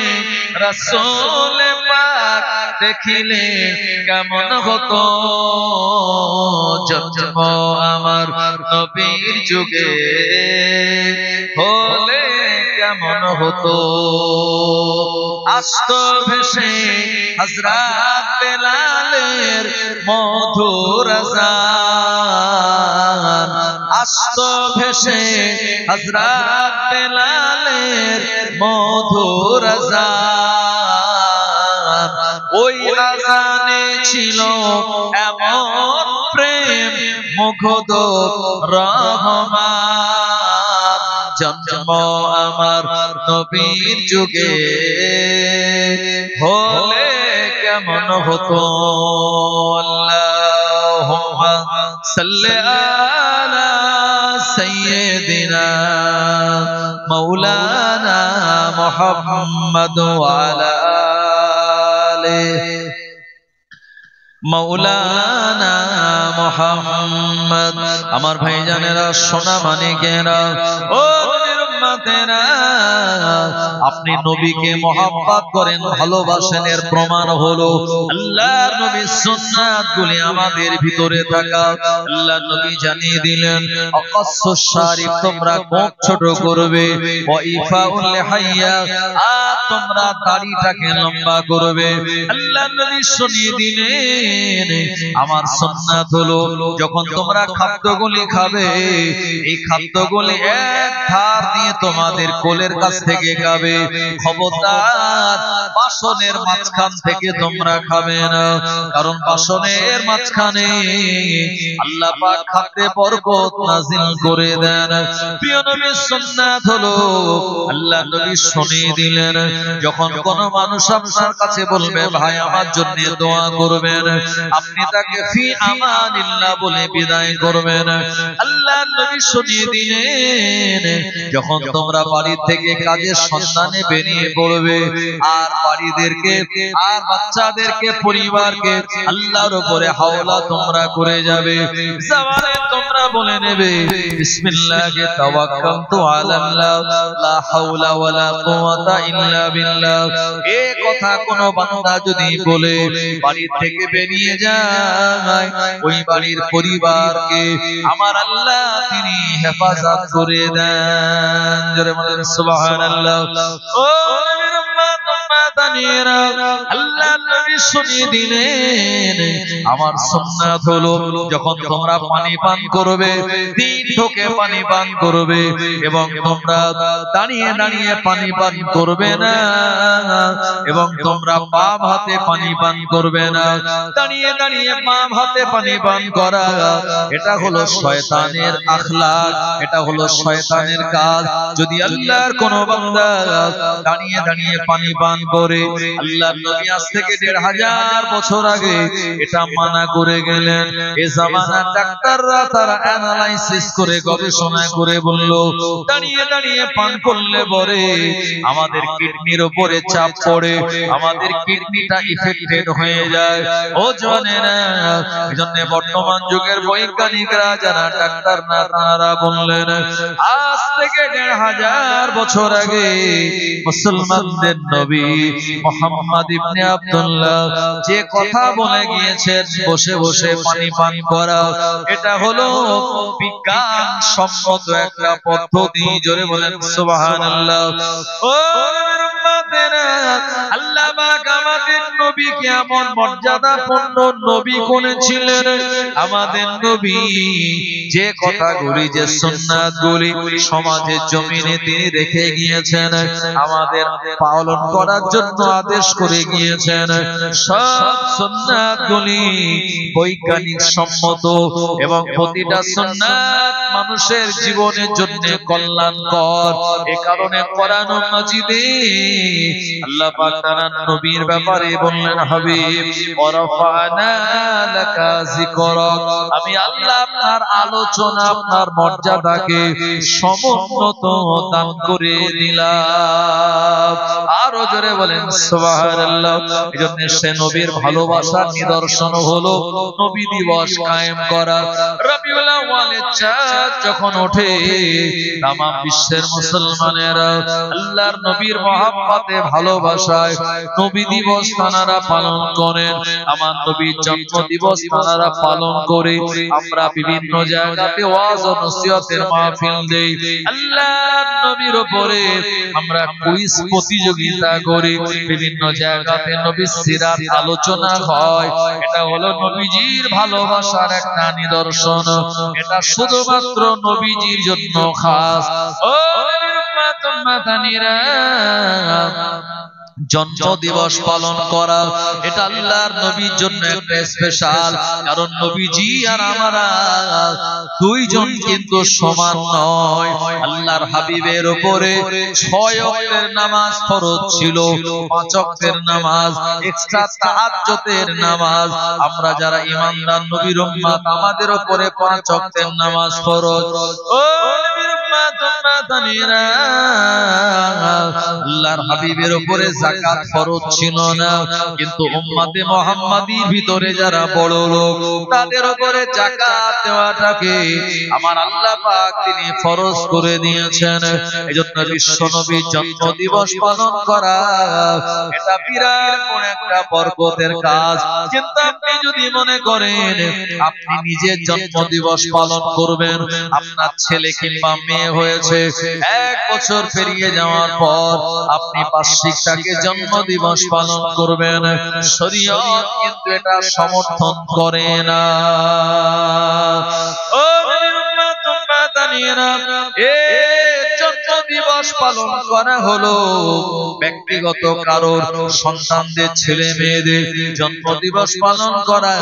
রাসূল পাক দেখিলে কেমন হতো, জন্ম আমার নবীর যুগে হলে কেমন হতো। আসত ভেসে হযরত বেলালের মধুর আযান, আসত ভেসে হযরত বেলালের মধুর আযান, ওই আযানে ছিল এমন প্রেম মুগ্ধ রহমান, জন্ম আমার নবীর যুগে হলে কেমন হতো। আল্লাহুম্মা সাল্লি আলা সাইয়্যিদিনা মাওলানা মুহাম্মদ ওয়া আলা আলিহি মাওলানা মুহাম্মদ। আমার ভাইজানেরা, সোনা মানিকেরা, ও উম্মতেরা, আপনি নবীকে মহব্বত করেন, ভালোবাসেন, এর প্রমাণ হলো আল্লাহর নবীর সুন্নাতগুলি আমাদের ভিতরে থাকা। আল্লাহর নবী জানিয়ে দিলেন আকাসুস শারিফ তোমরা গোঁফ ছোট করবে, ওয়া ইফাউল লিহাইয়া আর তোমরা দাড়িটাকে লম্বা করবে। আল্লাহর নবী শুনিয়ে দিলেন আমার সুন্নাত হলো যখন তোমরা খাদ্যগুলি খাবে, এই খাদ্যগুলি এক ধার দিয়ে তোমাদের কোলের কাছ থেকে খাবে, খবরদার বাসনের মাঝখান থেকে তোমরা খাবে না, কারণ বাসনের মাঝখানে আল্লাহ পাক খাদ্যে বরকত নাযিল করে দেন। প্রিয় নবীর সুন্নাত হলো আল্লাহ নবী শুনিয়ে দিলেন যখন কোন মানুষ আপনার কাছে বলবে ভাই আমার জন্য দোয়া করবেন, আপনি তাকে ফি আমানিল্লাহ বলে বিদায় করবেন। আল্লাহ নবী শুনিয়ে দিলেন যখন তোমরা বাড়ি থেকে কাজের সন্ধানে বেরিয়ে পড়বে আর বাড়িদেরকে আর বাচ্চাদেরকে পরিবারকে আল্লাহর উপরে হাওলা তোমরা করে যাবে, জবানে তোমরা বলে নেবে বিসমিল্লাহি তাওয়াক্কালতু আলাল্লাহ লা হাওলা ওয়ালা কুওয়াতা ইল্লা বিল্লাহ। এই কথা কোন বান্দা যদি বলে বাড়ি থেকে বেরিয়ে যায়, ওই বাড়ির পরিবারকে আমার আল্লাহ তিনি হেফাজত করে দেন। জোরে বলেন সুবহানাল্লাহ। ও নবীর উম্মত দানিয়েরা আল্লাহ নবী শুনিয়ে দিলেন আমার সুন্নাত হলো যখন তোমরা পানি পান করবে 3 ঢোকে পানি পান করবে এবং তোমরা দাঁড়িয়ে দাঁড়িয়ে পানি পান করবে না এবং তোমরা বাম হাতে পানি পান করবে না। দাঁড়িয়ে দাঁড়িয়ে বাম হাতে পানি পান করা এটা হলো শয়তানের আখলাক, এটা হলো শয়তানের কাজ। যদি আল্লাহর কোন বান্দা দাঁড়িয়ে দাঁড়িয়ে পানি পান করে, আল্লাহর নবী আজ থেকে 1500 বছর আগে এটা মানা করে গেলেন। এই জামানার ডাক্তাররা তারা অ্যানালাইসিস করে গবেষণা করে বলল দাঁড়িয়ে দাঁড়িয়ে পান করলে পরে আমাদের কিডনির উপরে চাপ পড়ে, আমাদের কিডনিটা ইফেক্টেড হয়ে যায়। ও জানেনা, এজন্য বর্তমান যুগের বৈজ্ঞানিকরা যারা ডাক্তার না তারা বললেন আজ থেকে 1500 বছর আগে মুসলমানদের নবী মুহাম্মদ ইবনে আব্দুল্লাহ যে কথা বলে গিয়েছেন বসে বসে পানি পান করা, এটা হলো বিজ্ঞান সম্মত একটা পদ্ধতি। জোরে বলেন সুবহানাল্লাহ। ও আল্লাহ পাক আমাদের নবীকে এমন মর্যাদাপূর্ণ নবী করেছিলেন। আমাদের নবী যে কথাগুলি যে সুন্নাতগুলি সমাজের জমিনে তিনি রেখে গিয়েছেন, আমাদের পালন করার জন্য আদেশ করে গিয়েছেন, সব সুন্নাতগুলি বৈজ্ঞানিক সম্মত এবং প্রতিটা সুন্নাত মানুষের জীবনের জন্য কল্যাণকর। এ কারণে কোরআন মাজিদে আল্লাহ পাক তার নবীর ব্যাপারে বললেন হাবিব ওয়ারাফানা লাকা যিকরাক, আমি আল্লাহ আপনার আলোচনা আপনার মর্যাদাকে সমুন্নত দান করে দিলাম। আরো জোরে বলেন সুবহানাল্লাহ। এজন্য সে নবীর ভালোবাসার নিদর্শন হলো নবী দিবস কায়েম করা। রবিউল আউয়ালের চাঁদ যখন ওঠে তাম বিশ্বের মুসলমানেরা আল্লাহর নবীর মহব্বতে ভালোবাসায় নবী দিবস তারা পালন করেন। আমার নবীর জন্ম দিবস তারা পালন করে আমরা বিভিন্ন জায়গাতে ওয়াজ ও নসিহতের মাহফিল দেই। আল্লাহর নবীর উপরে আমরা কুইজ প্রতিযোগিতা করি, বিভিন্ন জায়গাতে নবীর সিরাত আলোচনা হয়। এটা হলো নবীজির ভালোবাসার একটা নিদর্শন, এটা শুধুমাত্র নবীজির জন্য খাস। ও নবীর উম্মত উম্মাতানিরা, জন্ম দিবস পালন করা এটা আল্লাহর নবীর জন্য একটা স্পেশাল, কারণ নবীজি আর আমরা দুইজন কিন্তু সমান নয়। আল্লাহর হাবিবের উপরে 6 ওয়াক্তের নামাজ ফরজ ছিল, 5 ওয়াক্তের নামাজ এক্সট্রা তাহাজ্জুদের নামাজ। আমরা যারা ঈমানদার নবীর উম্মত আমাদের উপরে 5 ওয়াক্তের নামাজ ফরজ। ও নবীর উম্মত উম্মাতানিরা, আল্লাহর হাবিবের উপরে যাকাত ফরজ ছিল না, কিন্তু উম্মতে মুহাম্মাদির ভিতরে যারা বড় লোক তাদের উপরে যাকাত দেওয়াটাকে আমার আল্লাহ পাক তিনি ফরজ করে দিয়েছেন। এজন্য বিশ্ব নবীর জন্ম দিবস পালন করা এটা বিরাট বড় একটা বরকতের কাজ। কিন্তু আপনি যদি মনে করেন আপনি নিজের জন্ম দিবস পালন করবেন, আপনার ছেলে কিংবা মেয়ে হয়েছে 1 বছর পেরিয়ে যাওয়ার পর আপনি বার্ষিকটাকে জন্ম দিবস পালন করবেন, শরীয়ত কিন্তু এটা সমর্থন করে না। ও নবীর উম্মত উম্মাতানিরা, জন্ম দিবস পালন করা হলো ব্যক্তিগত কারোর সন্তানদের ছেলে মেয়েদের জন্ম দিবস পালন করা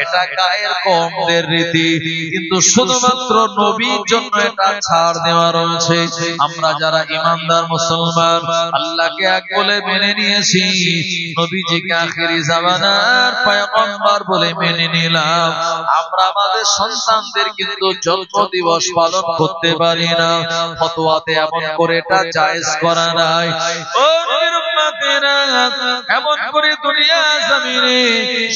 এটা গায়ের কমদের রীতি, কিন্তু শুধুমাত্র নবীর জন্য এটা ছাড় দেওয়া রয়েছে। আমরা যারা ঈমানদার মুসলমান আল্লাহকে এক বলে মেনে নিয়েছি, নবীজিকে আখিরি জামানার পয়গম্বর বলে মেনে নিলাম, আমরা আমাদের সন্তানদের কিন্তু জন্ম দিবস পালন করতে পারি না। ফতোয়াতে এমন করে এটা জায়েজ করা নাই। ও নবীর উম্মতেরা, এমন করে দুনিয়া জমিনে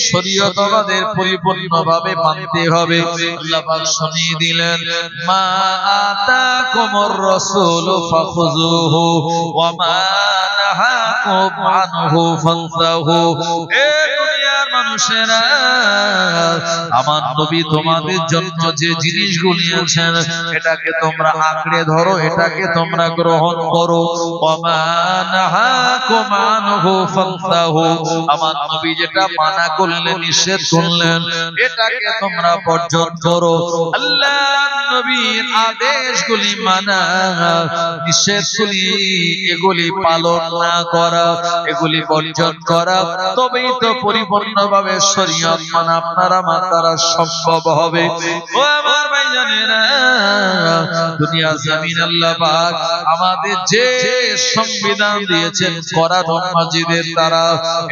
শরীয়ত আমাদের পরিপূর্ণভাবে মানতে হবে। আল্লাহ পাক শুনিয়ে দিলেন মা আতাকুমুর রাসূল ফাখুযুহু ওয়া মা নাহাকুম আনহু ফান্তাহু। এ দুনিয়ার মানুষেরা, আমার নবী তোমাদের জন্য যে জিনিসগুলি আছেন এটাকে তোমরা আঁকড়ে ধরো, এটাকে তোমরা গ্রহণ করো। ওমা নাহাকুম আনহু ফান্তাহু, আমার নবী যেটা মানা করলেন, নিষেধ করলেন, এটাকে তোমরা বর্জন করো। আল্লাহর নবীর আদেশগুলি মানা, নিষেধগুলি এগুলি পালন না করা, এগুলি বর্জন করা, তবেই তো পরিপূর্ণভাবে শরীয়ত মানা আপনারা মাতারা সম্ভব হবে। ও আমার ভাইজানেরা, দুনিয়া জমিন আল্লাহ পাক আমাদের যে সংবিধান দিয়েছেন কোরআন মাজিদের দ্বারা,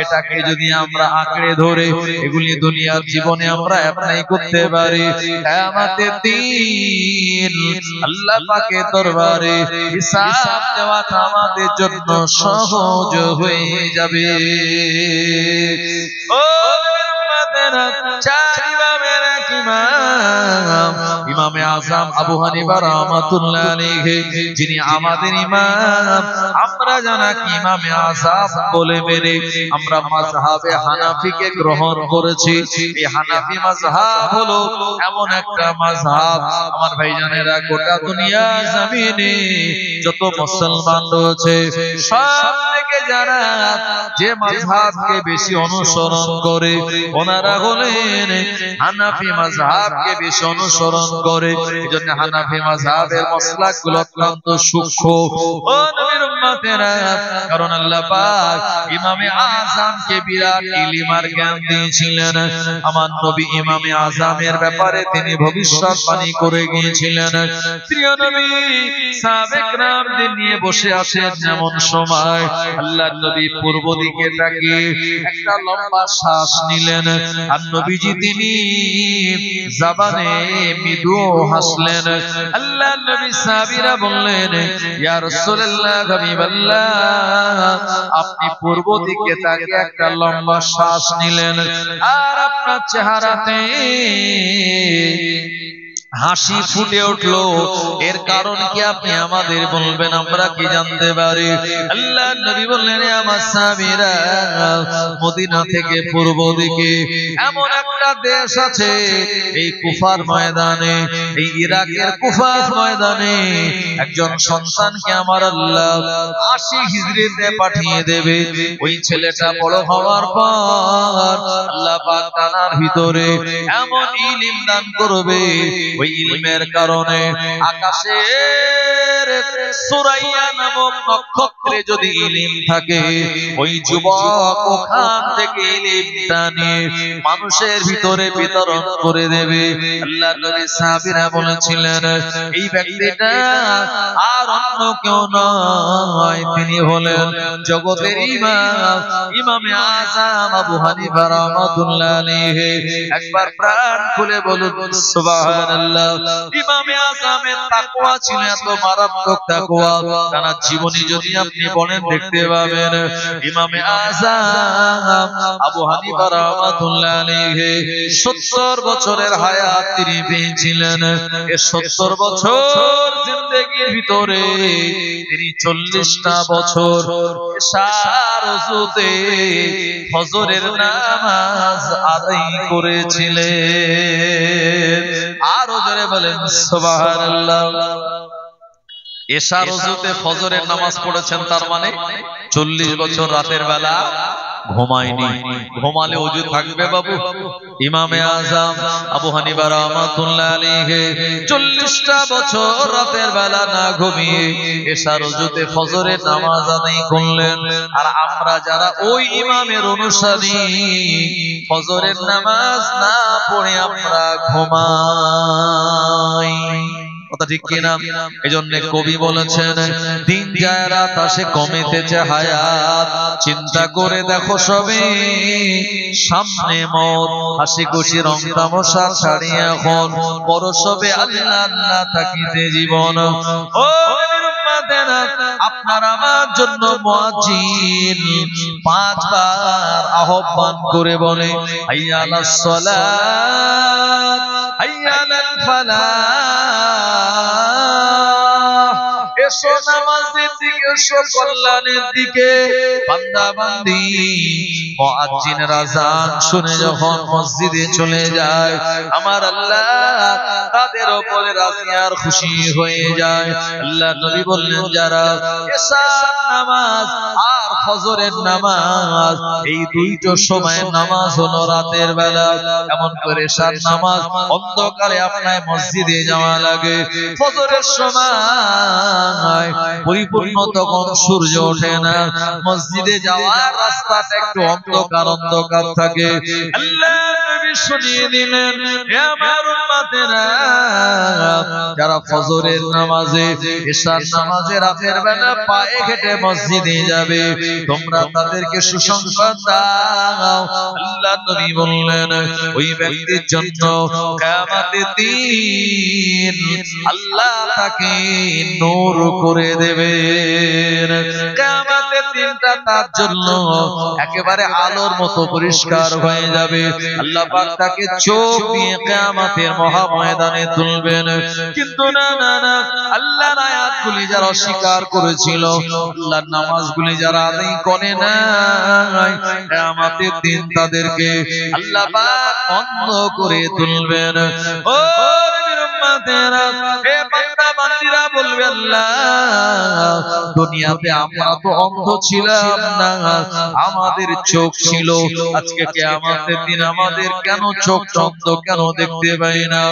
এটাকে যদি আমরা আঁকড়ে ধরে এগুলি দুনিয়ার জীবনে আমরা অ্যাপ্লাই করতে পারি, কিয়ামতের দিন আল্লাহ পাকের দরবারে হিসাব দেওয়াটা আমাদের জন্য সহজ হয়ে যাবে। ও উম্মতেরা, চার ইমামের এক ইমাম, ইমামে আযম আবু হানিফা রাহমাতুল্লাহ আলাইহি, যিনি আমাদের ইমাম। আমরা জানাকি ইমামে আযম বলে মেনে আমরা মাযহাবে হানাফিকে গ্রহণ করেছি। এই হানাফি মাযহাব হলো এমন একটা মাযহাব, আমার ভাইজানেরা, গোটা দুনিয়া জমিনে যত মুসলমান রয়েছে সব থেকে যারা যে মাযহাবকে বেশি অনুসরণ করে ওনারা হলেন হানাফি মাযহাবকে বেশি অনুসরণ করে। এজন্য হানাফি মাযহাবের মাসলাকগুলো অত্যন্ত সূক্ষ্ম। ও নবীর উম্মতেরা, কারণ আল্লাহ পাক ইমামে আযমকে বিরাট ইলম আর জ্ঞান দিয়েছিলেন। আমার নবী ইমামে আযমের ব্যাপারে তিনি ভবিষ্যৎবাণী করে গিয়েছিলেন। প্রিয় নবী সাহাবায়ে কেরামদের নিয়ে বসে আছেন, এমন সময় আল্লাহর নবী পূর্ব দিকে তাকিয়ে একটা লম্বা শ্বাস নিলেন। আর নবীজি তিনি জবানে মৃদু হাসলেন। আল্লাহর নবী সাহাবীরা বললেন, ইয়া রাসূলুল্লাহ, হাবিবাল্লাহ, আপনি পূর্ব দিকে তাকিয়ে একটা লম্বা শ্বাস নিলেন আর আপনার চেহারাতে হাসি ফুটে উঠলো, এর কারণ কি আপনি আমাদের বলবেন, আমরা কি জানতে পারি? আল্লাহর নবী বললেন, আমার সাহাবীরা, মদিনা থেকে পূর্ব দিকে এমন একটা দেশ আছে, এই কুফার ময়দানে, এই ইরাকের কুফার ময়দানে একজন সন্তানকে আমার আল্লাহ 80 হিজরিতে পাঠিয়ে দেবে। ওই ছেলেটা বড় হওয়ার পর আল্লাহ পাক তার ভিতরে এমন ইলম দান করবে, ওই ইলমের কারণে আকাশের সুরাইয়া নামক নক্ষত্রে যদি ইলম থাকে, ওই যুবক ওখান থেকে ইলমটা নিয়ে মানুষের ভিতরে বিতরণ করে দেবে। আল্লাহর নবী সাহাবীরা বলেছিলেন, এই ব্যক্তিটা আর অন্য কেউ নয়, তিনি হলেন জগতের ইমাম, ইমামে আযম আবু হানিফা রাহমাতুল্লাহ আলাইহি। একবার প্রাণ খুলে বলুন সুবহানাল্লাহ। ইমামে আযমের তাকওয়া ছিল এত মারাত্মক তাকওয়া, তার জীবনী যদি আপনি পড়েন দেখতে পাবেন। ইমামে আযম আবু হানিফা রাহমাতুল্লাহ আলাইহি 70 বছরের হায়াত তিনি পেয়েছিলেন। এই 70 বছর জিন্দেগির ভিতরে তিনি 40টা বছর ইশার ওযুতে ফজরের নামাজ আদায় করেছিলেন। আরো জোরে বলেন সুবহানাল্লাহ। ইশার ওযুতে ফজরের নামাজ পড়েছেন, তার মানে 40 বছর রাতের বেলা ঘুমায়নি। ঘুমালে ওযু থাকবে বাবু? ইমামে আযম আবু হানিফা রাহমাতুল্লাহ আলাইহি 40টা বছর রাতের বেলা না ঘুমিয়ে ইশার ওযুতে ফজরের নামাজ আদায় করলেন। আর আমরা যারা ওই ইমামের অনুসারী, ফজরের নামাজ না পড়ে আমরা ঘুমাই। কথা ঠিক কিনা? এজন্য কবি বলেছেন, দিন যায় রাত আসে কমেতেছে হায়াত, চিন্তা করে দেখো সবে সামনে মত, হাসি খুশি রং তামাশা ছাড়িয়ে এখন পরশবে আল্লাহ আল্লাহ থাকিতে জীবন। ও নবীর উম্মতেরা, আপনার আমার জন্য মুয়াজ্জিন 5 বার আহ্বান করে বলে, হাইয়া আলাস সালাত, হাইয়া আলাল ফালাহ, এসো নামাজের দিকে, এসো কল্যাণের দিকে। বান্দা বান্দি মুয়াজ্জিনের আযান শুনে যখন মসজিদে চলে যায়, আমার আল্লাহ তাদের উপরে রাজি আর খুশি হয়ে যায়। আল্লাহ নবী বললেন, যারা এশার নামাজ আর ফজরের নামাজ, এই দুইটো সময় নামাজ হলো রাতের বেলা। এমন করে এশার নামাজ অন্ধকারে আপনার মসজিদে যাওয়া লাগে। ফজরের সময় পরিপূর্ণ তখন সূর্য ওঠে না, মসজিদে যাওয়ার রাস্তাটা একটু অন্ধকার অন্ধকার থাকে। আল্লাহ নবী শুনিয়ে দিলেন, হে আমার উম্মতেরা, যারা ফজরের নামাজে এশার নামাজে রাতের বেলা পায়ে হেঁটে মসজিদে যাবে, তোমরা তাদেরকে সুসংবাদ দাও। আল্লাহ নবী বললেন, ওই ব্যক্তির জন্য কিয়ামতের দিন আল্লাহ তাকে নূর করে দেবেন। কিয়ামতের দিনটা তার জন্য একেবারে আলোর মতো পরিষ্কার হয়ে যাবে। আল্লাহ পাক তাকে চোখ দিয়ে কিয়ামতের মহা ময়দানে তুলবেন। কিন্তু না না না, আল্লাহর আয়াতগুলি যারা অস্বীকার করেছিল, আল্লাহর নামাজগুলি যারা আদায় করে না, কিয়ামতের দিন তাদেরকে আল্লাহ পাক অন্ধ করে তুলবেন। ও নবীর উম্মতেরা, হে বান্দা বান্দীরা বলবে, আল্লাহ দুনিয়াতে আমরা তো অন্ধ ছিলাম না, আমাদের চোখ ছিল, আজকে কিয়ামতের দিন আমাদের কেন চোখ অন্ধ, কেন দেখতে পাই না?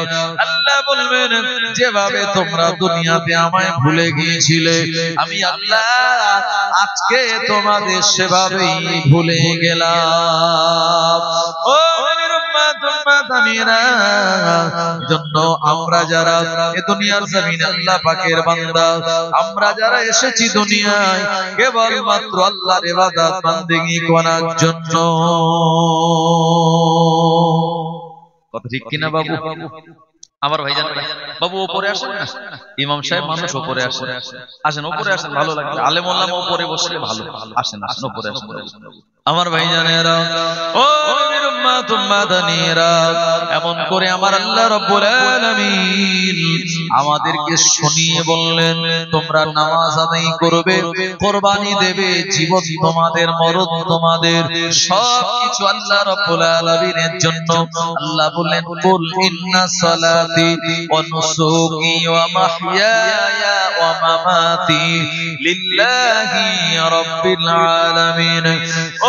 আল্লাহ বলবেন, যেভাবে তোমরা দুনিয়াতে আমায় ভুলে গিয়েছিলে, আমি আল্লাহ আজকে তোমাদের সেভাবেই ভুলে গেলাম। ও নবীর উম্মত উম্মতানিরা, জন্য আমরা যারা এ দুনিয়ার জমিনে আল্লাহ পাকের বান্দা, আমরা যারা এসেছি দুনিয়ায় কেবল মাত্র আল্লাহর ইবাদত বান্দেগি করার জন্য। কথা ঠিক কিনা বাবু? আমার ভাইজান, বাবু ওপরে আসেন না, ইমাম সাহেব মানুষ ওপরে আসেন, আসেন ওপরে আসেন, ভালো লাগবে। আলেম ওলামা ওপরে বসলে ভালো, আসেন আসেন ওপরে আসেন। আমার ভাইজানেরা, ও নবীর উম্মত উম্মতানিরা, এমন করে আমার আল্লাহ রাব্বুল আলামিন আমাদেরকে শুনিয়ে বললেন, তোমরা নামাজ আদায় করবে, কুরবানি দেবে, জীবন তোমাদের, মরণ তোমাদের, সবকিছু আল্লাহ রাব্বুল আলামিনের জন্য। আল্লাহ বললেন, কুল ইন্না সালাতি ওয়া নুসুকি ওয়া মাহইয়ায়া ওয়া মামাতি লিল্লাহি রাব্বিল আলামিন।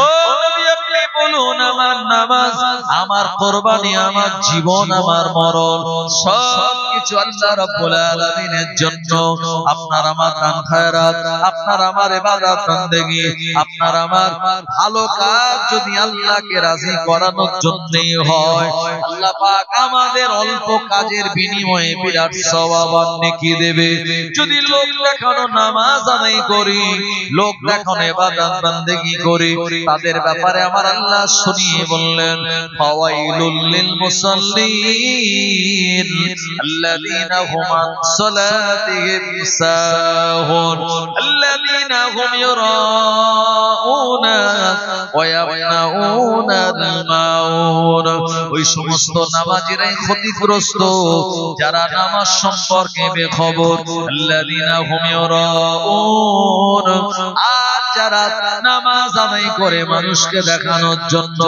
ও নবী, আপনি বলুন, আমার নামাজ, আমার কুরবানি, আমার জীবন, আমার মরণ, সবকিছু আল্লাহ রাব্বুল আলামিনের জন্য। আপনার আমার দান খায়রাত, আপনার আমার ইবাদত বান্দেগি, আপনার আমার ভালো কাজ যদি আল্লাহকে রাজি করানোর জন্যই হয়, আল্লাহ পাক আমাদের অল্প কাজের বিনিময়ে বিরাট সওয়াব আর নেকি দেবে। যদি লোক দেখানো নামাজ আদায় করি, লোক দেখানো ইবাদত বান্দেগি করি, তাদের ব্যাপারে আমার আল্লাহ শুনিয়ে বললেন, ফাওয়াইলুল লিল মুসাল্লিন আল্লাযীনা হুম আন সালাতিহিম সাহুন আল্লাযীনা হুম ইউরাউনা ওয়া ইয়ামনাউনাল মাউন। ওই সমস্ত নামাজীরাই ক্ষতিগ্রস্ত যারা নামাজ সম্পর্কে বেখবর। আল্লাযীনা হুম ইউরাউন, আর যারা নামাজ আদায় করে মানুষকে দেখানোর জন্য,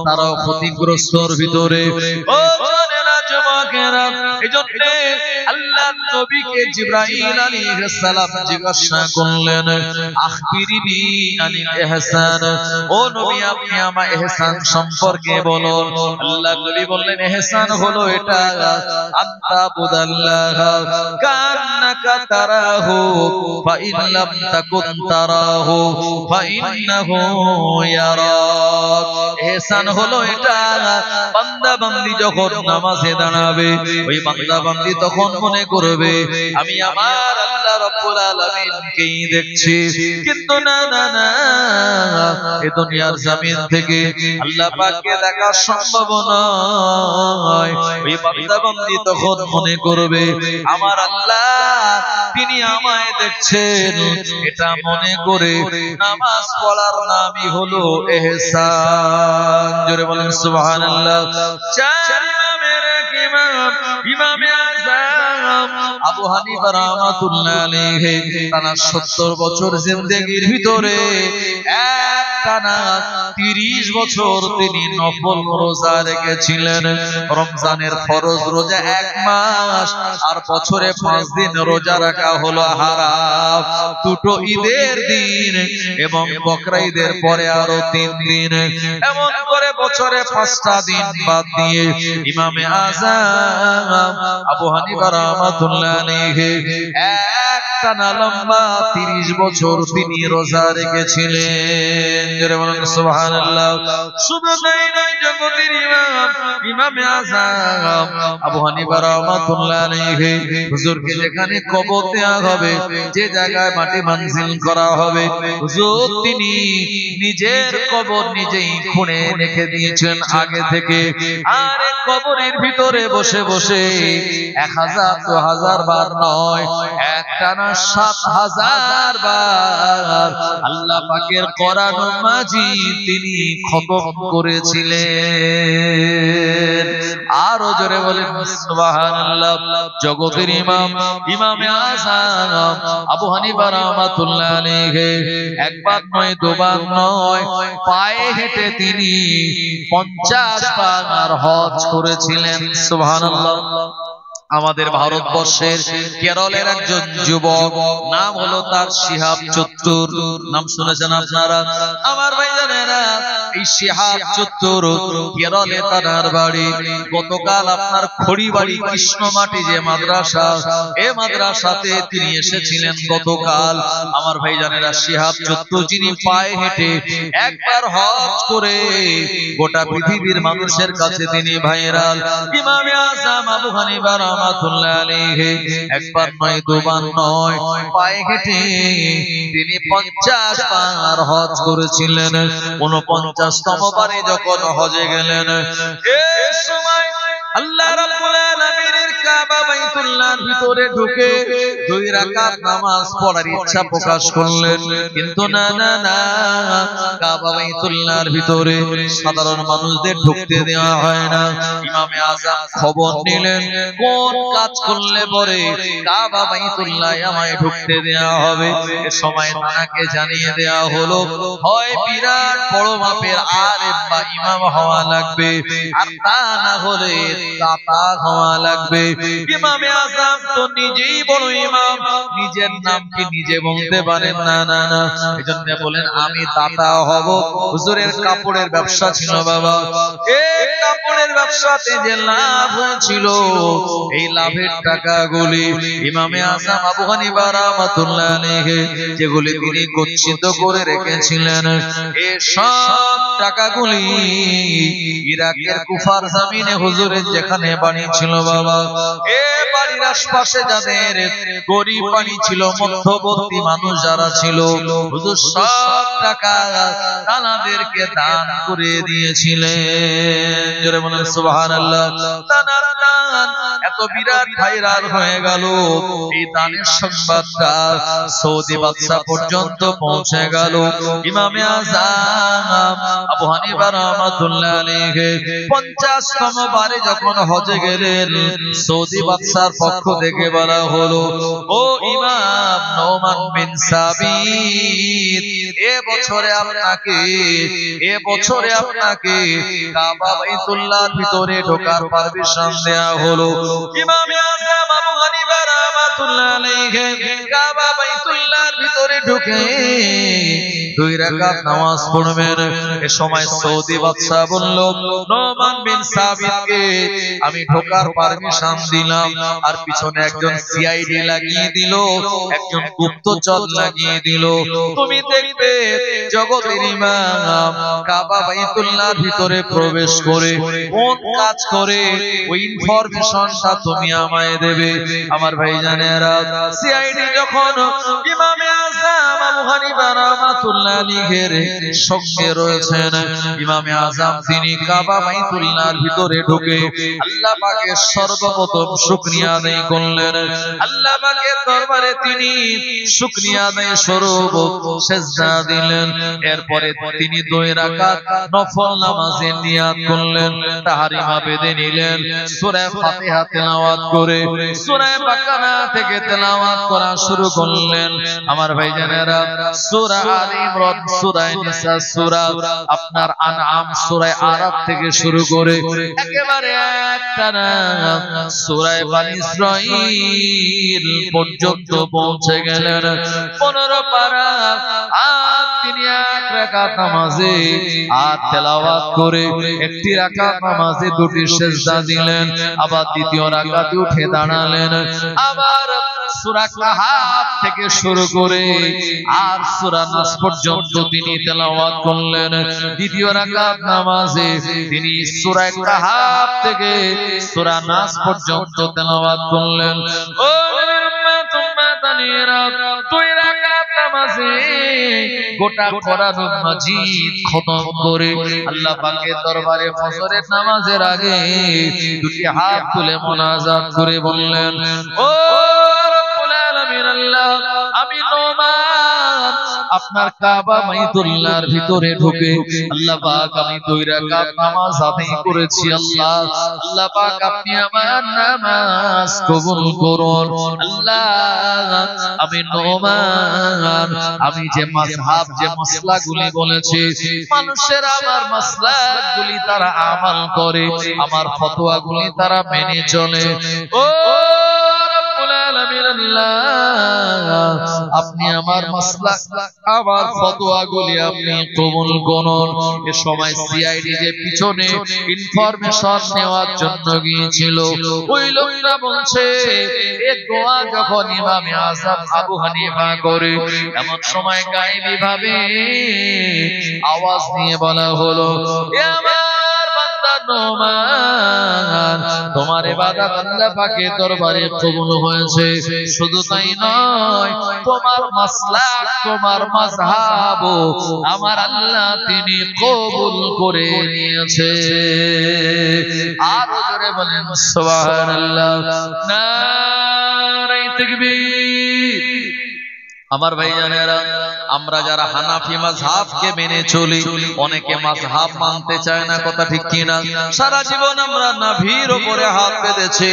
তারাও ক্ষতিগ্রস্তর ভিতরে। ও জানেনা যুবকেরা, এজন্য আল্লাহ নবীকে জিবরাইল আলাইহিস সালাম জিজ্ঞাসা করলেন, আখবিরিনি আনিল ইহসান, ও নবী আপনি আমায় ইহসান সম্পর্কে বলুন। আল্লাহ নবী বললেন, ইহসান হলো এটা, আনতা বুদাল্লাহ কান্নাকা তারাহু ফা ইন লাম তাকুন তারাহু ফা ইন্নাহু ইয়ারাক। ইহসান হলো এটা, বান্দা বান্দি যখন নামাজে দাঁড়াবে, ওই বান্দা বান্দি তখন মনে করবে আমি আমার আল্লাহ রাব্বুল আলামিনকেই দেখছি। কিন্তু না না না, এই দুনিয়ার জমিন থেকে আল্লাহ পাককে দেখা সম্ভব নয়। ওই বান্দা বান্দি তখন মনে করবে আমার আল্লাহ তিনি আমায় দেখছেন। এটা মনে করে নামাজ পড়ার নামই হলো ইহসান। জোরে বলেন সুবহানাল্লাহ। চার ইমামের এক ইমাম, ইমামে আযম আবু হানিফা রাহমাতুল্লাহ আলাইহি টানা 70 বছর জিন্দেগির ভিতরে একটানা 30 বছর তিনি নফল রোজা রেখেছিলেন। রমজানের ফরজ রোজা 1 মাস, আর বছরে 5 দিন রোজা রাখা হলো হারাম। দুটো ঈদের দিন এবং বকরা ঈদের পরে আরো 3 দিন, এমন করে বছরে 5টা দিন বাদ দিয়ে ইমামে আযম আবু হানিফা রাহমাতুল্লাহ আলাইহি একটানা লম্বা 30 বছর তিনি রোজা রেখেছিলেন। জোরে বলেন সুবহানাল্লাহ। শুধু তাই নয়, জগতের ইমাম ইমামে আযম আবু হানিফা রাহমাতুল্লাহ আলাইহি হুজুরকে যেখানে কবর দেওয়া হবে, যে জায়গায় মাটি মানজিল করা হবে, হুজুর তিনি নিজের কবর নিজেই খুঁড়ে রেখে দিয়েছেন আগে থেকে। আর কবরের ভিতরে বসে বসে 1000 2000 বার নয়, একটানা 7000 বার আল্লাহ পাকের কোরআন মাজিদ তিনি খতম করেছিলেন। আরো জোরে বলেন সুবহানাল্লাহ। জগতের ইমাম ইমামে আযম আবু হানিফা রাহমাতুল্লাহ আলাইহি একবার নয়, দুবার নয়, পায়ে হেঁটে তিনি 50 বার হজ করেছিলেন। সুবহানাল্লাহ। আমাদের ভারতবর্ষের কেরলের একজন যুবক, নাম হলো তার শিহাব চত্তুর, নাম শুনেছেন আপনারা? আমার ভাইজানেরা, এই শিহাব চত্তুর কেরলে তার বাড়ি। গতকাল আপনার খড়িবাড়ি কৃষ্ণমাটি যে মাদ্রাসা, এই মাদ্রাসাতে তিনি এসেছিলেন গতকাল। আমার ভাইজানেরা, শিহাব চত্তুর যিনি পায়ে হেঁটে একবার হজ করে গোটা পৃথিবীর মানুষের কাছে তিনি ভাইরাল। ইমামে আযম আবু হানিফা রাহমাতুল্লাহ আলাইহি একবার নয়, দুবার নয়, পায়ে হেঁটে তিনি 50 বার হজ করেছিলেন। 49তম বারে যখন হজে গেলেন, এই সময় আল্লাহ রাব্বুল আলামিনের কাবা বাইতুল্লাহর ভিতরে ঢুকে 2 রাকাত নামাজ পড়ার ইচ্ছা প্রকাশ করলেন। কিন্তু না না না, কাবা বাইতুল্লাহর ভিতরে সাধারণ মানুষদের ঢুকতে দেওয়া হয় না। ইমামে আযম খবর নিলেন কোন কাজ করলে পরে কাবা বাইতুল্লাহ আমায় ঢুকতে দেওয়া হবে। এ সময় তাকে জানিয়ে দেওয়া হলো, হয় বিরাট বড় মাপের আলেম বা ইমাম হওয়া লাগবে, আর তা না হলে দাতা হওয়া লাগবে। ইমামে আযম তো নিজেই বড় ইমাম, নিজের নাম কি নিজে বলতে পারেন না? না না, এজন্য বলেন আমি দাতা হব। হুজুরের কাপড়ের ব্যবসা ছিল বাবা, এই কাপড়ের ব্যবসাতে যে লাভ হয়েছিল, এই লাভের টাকাগুলি ইমামে আযম আবু হানিফা রাহমাতুল্লাহ আলাইহি যেগুলি তিনি গচ্ছিত করে রেখেছিলেন, এই সব টাকাগুলি ইরাকের কুফার জমিনে হুজুরের যেখানে বাড়ি ছিল বাবা, এই বাড়ির আশপাশে যাদের গরিব বাড়ি ছিল, মধ্যবর্তী মানুষ যারা ছিল, হুজুর সব টাকা তাদেরকে দান করে দিয়েছিলেন। জোরে বলেন সুবহানাল্লাহ। তানার দান এত বিরাট ভাইরাল হয়ে গেল, এই দানের সংবাদটা সৌদি বাদশা পর্যন্ত পৌঁছে গেল। ইমামে আযম আবু হানিফা রাহমাতুল্লাহ আলাইহি 50তম বারে যখন হজে গেলেন, সৌদি বাদশার পক্ষ থেকে বলা হলো, ও ইমাম নোমান বিন সাবিত, এ বছরে আপনাকে কাবা বাইতুল্লাহর ভিতরে ঢোকার পারমিশন দেয়া হলো। ইমামে আযম আবু হানিফা রাহমাতুল্লাহ আলাইহি কাবা বাইতুল্লাহর ভিতরে ঢুকে 2 রাকাত নামাজ পড়বেন। এ সময় সৌদি বাদশা বলল, নোমান বিন সাবিতকে আমি ঢোকার পারমিশন দিলাম, আর পিছনে একজন সিআইডি লাগিয়ে দিল, একজন গুপ্তচর লাগিয়ে দিল। তুমি দেখবে জগতের ইমাম কাবা বাইতুল্লাহর ভিতরে প্রবেশ করে কোন কাজ করে, ওই ইনফরমেশনটা তুমি আমায় দেবে। আমার ভাইজানেরা, সিআইডি যখন ইমামে আযম আবু হানিফা রাহমাতুল্লাহ রহমাতুল্লাহ আলাইহির সঙ্গে রয়েছেন ইমামে আযম। তিনি কাবা বাইতুল্লাহর ভিতরে ঢুকে আল্লাহ পাকের সর্বপ্রথম শুকরিয়া আদায় করলেন। আল্লাহ পাকের দরবারে তিনি শুকরিয়া আদায় স্বরূপ সিজদা দিলেন। এরপরে তিনি 2 রাকাত নফল নামাজের নিয়াত করলেন, তাহরিমা বেঁধে নিলেন। সূরা ফাতিহা তেলাওয়াত করে সূরা বাকারা থেকে তেলাওয়াত করা শুরু করলেন। আমার ভাইজানেরা, সূরা আলে ইমরান, সূরা নিসা, সূরা আপনার আনআম, সূরা আরাফ থেকে শুরু করে একেবারে একটানা সূরা বনী ইসরাঈল পর্যন্ত পৌঁছে গেলেন। 15 পারা আর তিনি 1 রাকাত নামাজে আর তেলাওয়াত করে একটি রাকাত নামাজে 2টি সিজদা দিলেন। আবার দ্বিতীয় রাকাতে উঠে দাঁড়ালেন। আবার সূরা কাহাফ থেকে শুরু করে আর সূরা নাস পর্যন্ত তিনি তেলাওয়াত করলেন। দ্বিতীয় রাকাত নামাজে তিনি সূরা কাহাফ থেকে সূরা নাস পর্যন্ত তেলাওয়াত করলেন। ও নবীর উম্মত উম্মতানিরা, 2 রাকাত নামাজে গোটা কোরআন মাজিদ খতম করে আল্লাহ পাকের দরবারে ফজরের নামাজের আগে 2টি হাত তুলে মুনাজাত করে বললেন, ও রব্বুল আলামিন আল্লাহ, আমি নোমান আপনার কাবা বাইতুল্লাহর ভিতরে ঢুকে আল্লাহ পাক আমি 2 রাকাত নামাজ আদায় করেছি। আল্লাহ আল্লাহ পাক আপনি আমার নামাজ কবুল করুন। আল্লাহ আমি নোমান, আমি যে মাযহাব যে মাসলাগুলি বলেছি, মানুষের আমার মাসলাগুলি তারা আমল করে, আমার ফতোয়াগুলি তারা মেনে চলে। ও রব্বুল আলামিন আল্লাহ, আপনি আমার মাসলা আমার ফতোয়াগুলি আপনি কবুল করুন। এ সময় সিআইডি যে পিছনে ইনফরমেশন নেওয়ার জন্য গিয়েছিল, ওই লোকটা বলছে এই দোয়া যখন ইমামে আযম আবু হানিফা করে, এমন সময় গায়েবী ভাবে আওয়াজ নিয়ে বলা হলো, এ আমার বান্দা নোমান, তোমার ইবাদত আল্লাহ পাকের দরবারে কবুল হয়েছে। শুধু তাই নয়, তোমার মাসলাক তোমার মাযহাব আমার আল্লাহ তিনি কবুল করে নিয়েছে। আর জোরে বলেন সুবহানাল্লাহ, নারে তাকবীর। আমার ভাইজানেরা, আমরা যারা হানাফি মাযহাবকে মেনে চলি, অনেকে মাযহাব মানতে চায় না, কথা ঠিক কিনা? সারা জীবন আমরা নাভির উপরে হাত বেঁধেছি।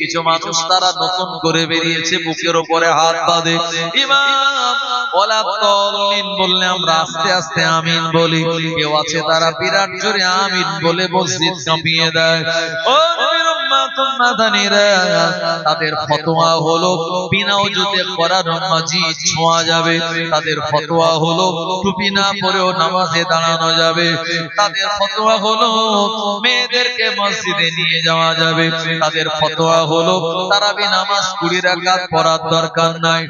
কিছু মানুষ তারা নতুন করে বেরিয়েছে, বুকের উপরে হাত বাঁধে। ইমাম ওয়ালা তাল্লিন বললে আমরা আস্তে আস্তে আমিন বলি। কেউ আছে তারা বিরাট জোরে আমিন বলে মসজিদ কাঁপিয়ে দেয়। ও নবীর উম্মত উম্মতানিরা, তাদের ফতোয়া হলো বিনা ওযুতে কোরআন মাজিদ ছোঁয়া যাবে। তাদের ফতোয়া হলো টুপি না পরেও নামাজে দাঁড়ানো যাবে। তাদের ফতোয়া হলো মেয়েদেরকে মসজিদে নিয়ে যাওয়া যাবে। তাদের ফতোয়া হলো তারাবি নামাজ 20 রাকাত পড়ার দরকার নাই,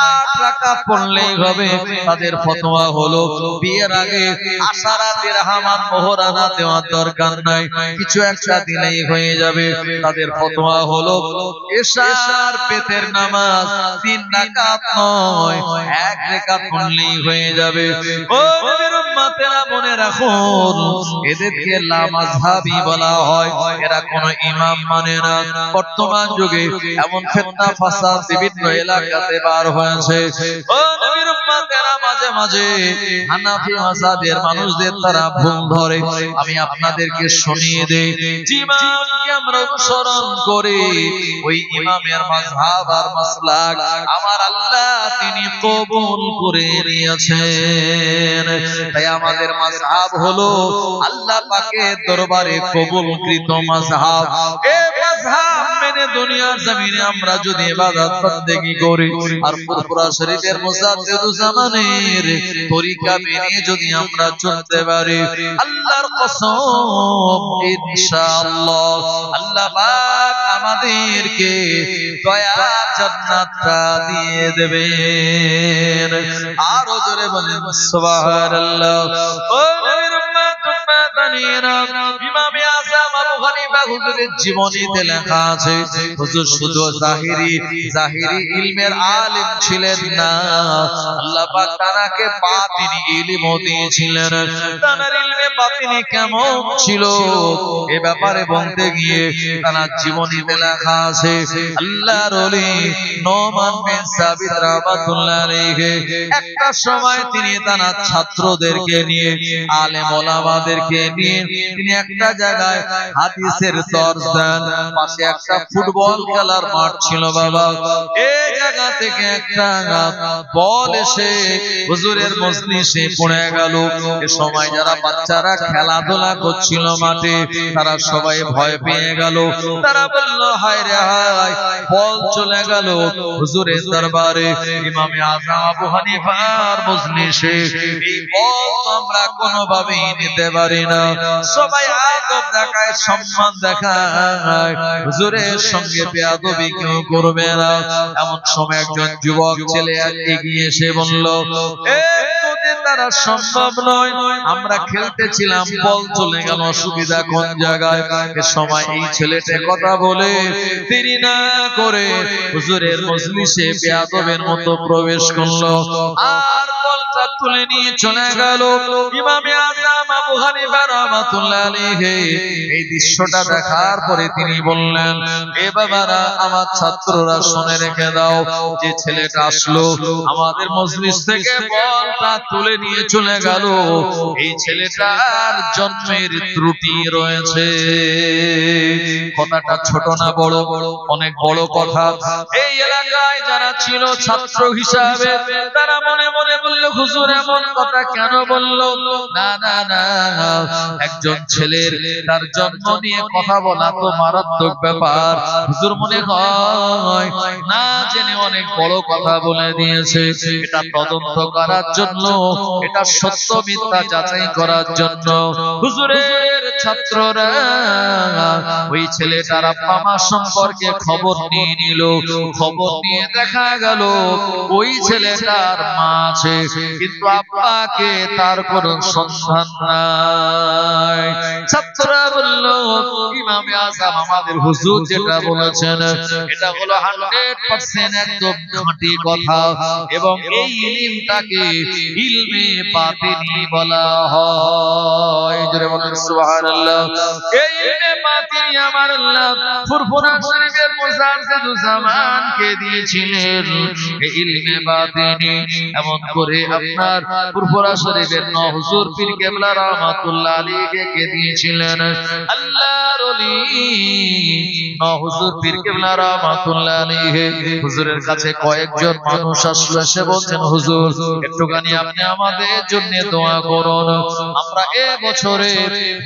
8 রাকাত পড়লেই হবে। তাদের ফতোয়া হলো বিয়ের আগে আশারা দিরহামান মোহরানা দেওয়ার দরকার নাই, কিছু একটা দিলেই হয়ে যাবে। তাদের ফতোয়া হলো এশার পেতের নামাজ 3 রাকাত নয়, 1 রাকাত পড়লেই হয়ে যাবে। ও নবীর উম্মতেরা মনে রাখুন, এদেরকে লা মাযহাবি বলা হয়। এরা কোন ইমাম মানে না। বর্তমান যুগে এমন ফিতনা ফাসাদ বিভিন্ন এলাকাতে বার হয়েছে। ও নবীর উম্মতেরা মাঝে মাঝে হানাফি মাযহাবের মানুষদের তারা ভুল ধরে। আমি আপনাদেরকে শুনিয়ে দেই, যে ইমামকে আমরা অনুসরণ করি, ওই ইমামের মাযহাব আর মাসলাক আমার আল্লাহ তিনি কবুল করে নিয়েছেন। তাই আমাদের মাযহাব হলো আল্লাহ পাকের দরবারে কবুলকৃত মাযহাব। এই মাযহাব মেনে দুনিয়ার জমিনে আমরা যদি ইবাদত বন্দেগী করি আর ফুরফুরা শরীফের মুজাদ্দিদুজ্জামানের তরিকা মেনে যদি আমরা চলতে পারি, আল্লাহর কসম ইনশাআল্লাহ আল্লাহ পাক আমাদেরকে দয়ার জান্নাতটা দিয়ে দেবেন। আরো জোরে বলেন সুবহানাল্লাহ। ও নবীর উম্মত উম্মতানিরা, ইমামে আযম আবু হানিফা হুজুরের জীবনীতে লেখা আছে হুজুর শুধু জাহিরি ইলমের আলেম ছিলেন না, আল্লাহ পাক তাকে বাতিনি ইলমও দিয়েছিলেন। তার ইলমে বাতিনি কেমন ছিল এ ব্যাপারে বলতে গিয়ে তার জীবনীতে লেখা আছে আল্লাহর ওলি নোমান বিন সাবিত রাহমাতুল্লাহ আলাইহি একটা সময় তিনি তার ছাত্রদেরকে নিয়ে আলেম ওলামাদেরকে নিয়ে তিনি একটা জায়গায় হাদিসের দর্স দেন। পাশে একটা ফুটবল খেলার মাঠ ছিল বাবা, এই জায়গা থেকে একটা বল এসে হুজুরের মজলিসে পড়ে গেল। এ সময় যারা বাচ্চারা খেলাধুলা করছিল মাঠে তারা সবাই ভয় পেয়ে গেল। তারা বলল হায় রে হায়, বল চলে গেল হুজুরের দরবারে, ইমামে আযম আবু হানিফার মজলিসে। এই বল তো আমরা কোনোভাবেই নিতে পারি না। সবাই আদব দেখায়, সম্মান দেখায়, হুজুরের সঙ্গে বেয়াদবি কেউ করবে না। এমন সময় একজন যুবক ছেলে এগিয়ে এসে বলল, তারা সম্ভব নয়, আমরা খেলতেছিলাম বল চলে গেল, অসুবিধা কোন জায়গায়? এ সময় এই ছেলেটা কথা বলে দেরি না করে হুজুরের মজলিসে বেয়াদবের মতো প্রবেশ করলো আর বলটা তুলে নিয়ে চলে গেল। ইমামে আযম আবু হানিফা রাহমাতুল্লাহ আলাইহি এই দৃশ্যটা দেখার পরে তিনি বললেন, এ বাবারা, আমার ছাত্ররা শুনে রেখে দাও, যে ছেলেটা আসলো আমাদের মজলিস থেকে বলটা তুলে নিয়ে চলে গেল, এই ছেলেটার জন্মের ত্রুটি রয়েছে। কথাটা ছোট না বড়? অনেক বড় কথা। এই এলাকায় যারা ছিল ছাত্র হিসাবে তারা মনে মনে বলল, হুজুর এমন কথা কেন বলল? না না না, একজন ছেলের তার জন্ম নিয়ে কথা বলা তো মারাত্মক ব্যাপার। হুজুর মনে হয় না জেনে অনেক বড় কথা বলে দিয়েছে। এটা তদন্ত করার জন্য, এটা সত্য মিথ্যা যাচাই করার জন্য হুজুরের ছাত্ররা ওই ছেলেটার আব্বা মা সম্পর্কে খবর নিয়ে নিল। খবর নিয়ে দেখা গেল ওই ছেলেটার মা আছে, কিন্তু আব্বাকে তার কোনো সন্ধান নাই। ছাত্ররা বলল, ইমামে আযম আমাদের হুজুর যেটা বলেছেন এটা হলো 100% একদম খাঁটি কথা, এবং এই ইলমটাকে ইলমে বাতিনি বলা হয়। জোরে বলেন সুবহানাল্লাহ। এই ইলমে বাতিনি আমার আল্লাহ ফুরফুরা শরীফের মুজাদ্দিদুজ জামানকে দিয়েছিলেন। এই ইলমে বাতিনি এমন করে আপনার ফুরফুরা শরীফের হুজুর পীর কেবলা রাহমাতুল্লাহ আলাইহি কে দিয়েছিলেন আল্লাহর ওলি হুজুর পীর কেবলা রাহমাতুল্লাহ আলাইহি। হুজুরের কাছে কয়েকজন মানুষ আসলো, এসে বলছেন, হুজুর একটুখানি আপনি আমাদের জন্য দোয়া করুন, আমরা এবছরে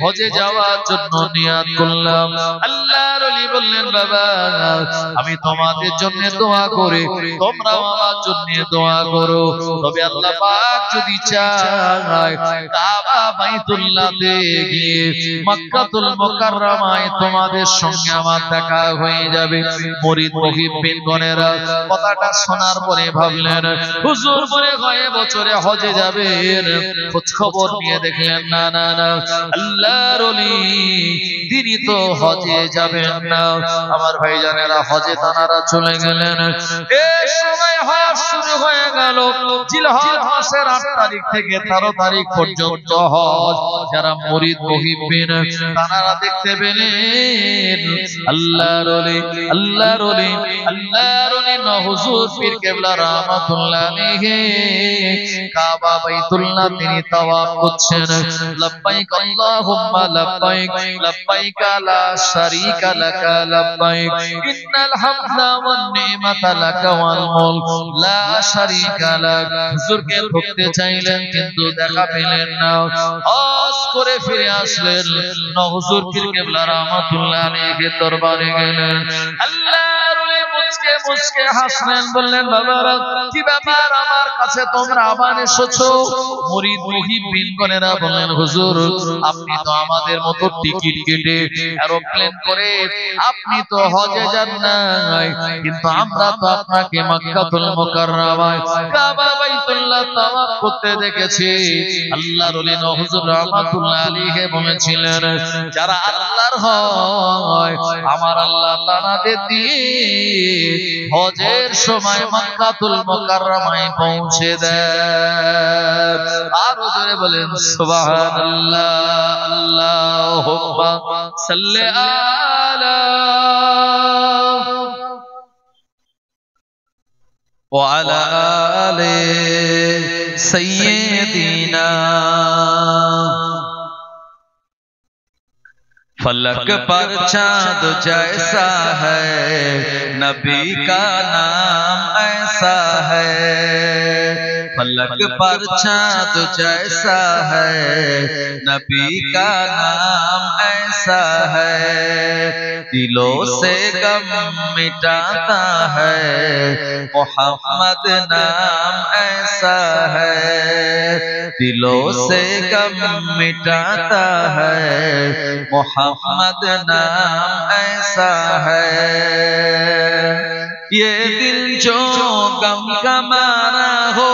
হজে যাওয়ার জন্য নিয়ত করলাম। আল্লাহর ওলি বললেন, বাবা আমি তোমাদের জন্য দোয়া করি, তোমরাও আমার জন্য দোয়া করো। তবে আল্লাহ পাক যদি চায় কাবা বাইতুল্লাহতে গিয়ে মক্কাতুল মুকাররমায় তোমাদের সঙ্গে আমার দেখা হয়ে যাবে। মুরিদ মুহিব্বিনগণেরা কথাটা শোনার পরে ভাবলেন, হুজুর মনে হয় বছরে হজে যাবেন। খোঁজ খবর নিয়ে দেখলেন, না না না, আল্লাহর ওলি তিনি তো হজে যাবেন না। আমার ভাইজানেরা হজে তানারা চলে গেলেন। এই সময় হজ শুরু হয়ে গেল। জিলহজ মাসের 8 তারিখ থেকে 13 তারিখ পর্যন্ত হজ। যারা মুরিদ মুহিব্বিন তানারা দেখতে পেলেন আল্লাহর ওলি আল্লাহর ওলি আল্লাহর ওলি হুজুর পীর কেবলা রাহমাতুল্লাহ আলাইহি কাবা বাইতুল্লাহ তিনি তাওয়াফ করছেন। লব্বাইক আল্লাহুম্মা লব্বাইক লব্বাইক লা শারীকা লাক লব্বাইক ইন্নাল হামদা ওয়ান নি'মাতা লাক ওয়াল মুলক লা শারীকা লাক। হুজুরকে ধরতে চাইলেন কিন্তু দেখা পেলেন না। হজ করে ফিরে আসলেন, হুজুর পীর কেবলা রাহমাতুল্লাহ আলাইহি দরবারে গেলেন। আল্লাহর ওলি মুচকে মুচকে হাসলেন, বললেন বাবারা কি ব্যাপার, আমার কাছে তোমরা আবার এসেছো? মুরিদ মুহিব্বিনগণেরা বললেন হুজুর আপনি তো আমাদের মতো টিকিট কেটে এরোপ্লেন করে আপনি তো হজে যান নাই, কিন্তু আমরা তো আপনাকে মক্কাতুল মুকাররমায় কাবা বাইতুল্লাহ তাওয়াফ করতে দেখেছি। আল্লাহর ওলি হুজুর রাহমাতুল্লাহ আলাইহি বলেছিলেন যারা আল্লাহর হয় আমার আল্লাহ তাআলাদের দিয়ে হজের সময় মক্কাতুল মুকাররমায় পৌঁছে দেয়। আর জোরে বলেন সুবহানাল্লাহ, আল্লাহুম্মা সাল্লি আলা ওয়া আলা আলি সাইয়্যিদিনা। फलक पर चांद जैसा है, नबी का नाम ऐसा है। फलक पर चांद जैसा है, नबी का नाम ऐसा है। दिलों से गम मिटाता है, मोहम्मद नाम ऐसा है। दिलों से गम मिटाता है, मोहम्मद नाम ऐसा है। ये दिल जो गम का मारा हो,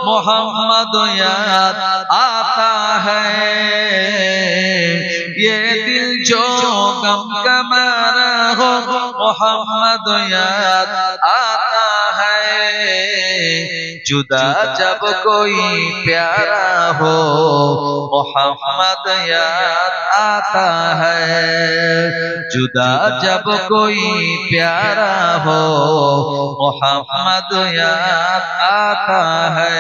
मोहम्मद याद आता है। ये दिल जो गम का मारा हो, मोहम्मद याद आता है। जुदा जब कोई प्यारा हो, मोहम्मद याद आता है। जुदा जब कोई प्यारा हो, मोहम्मद याद आता है।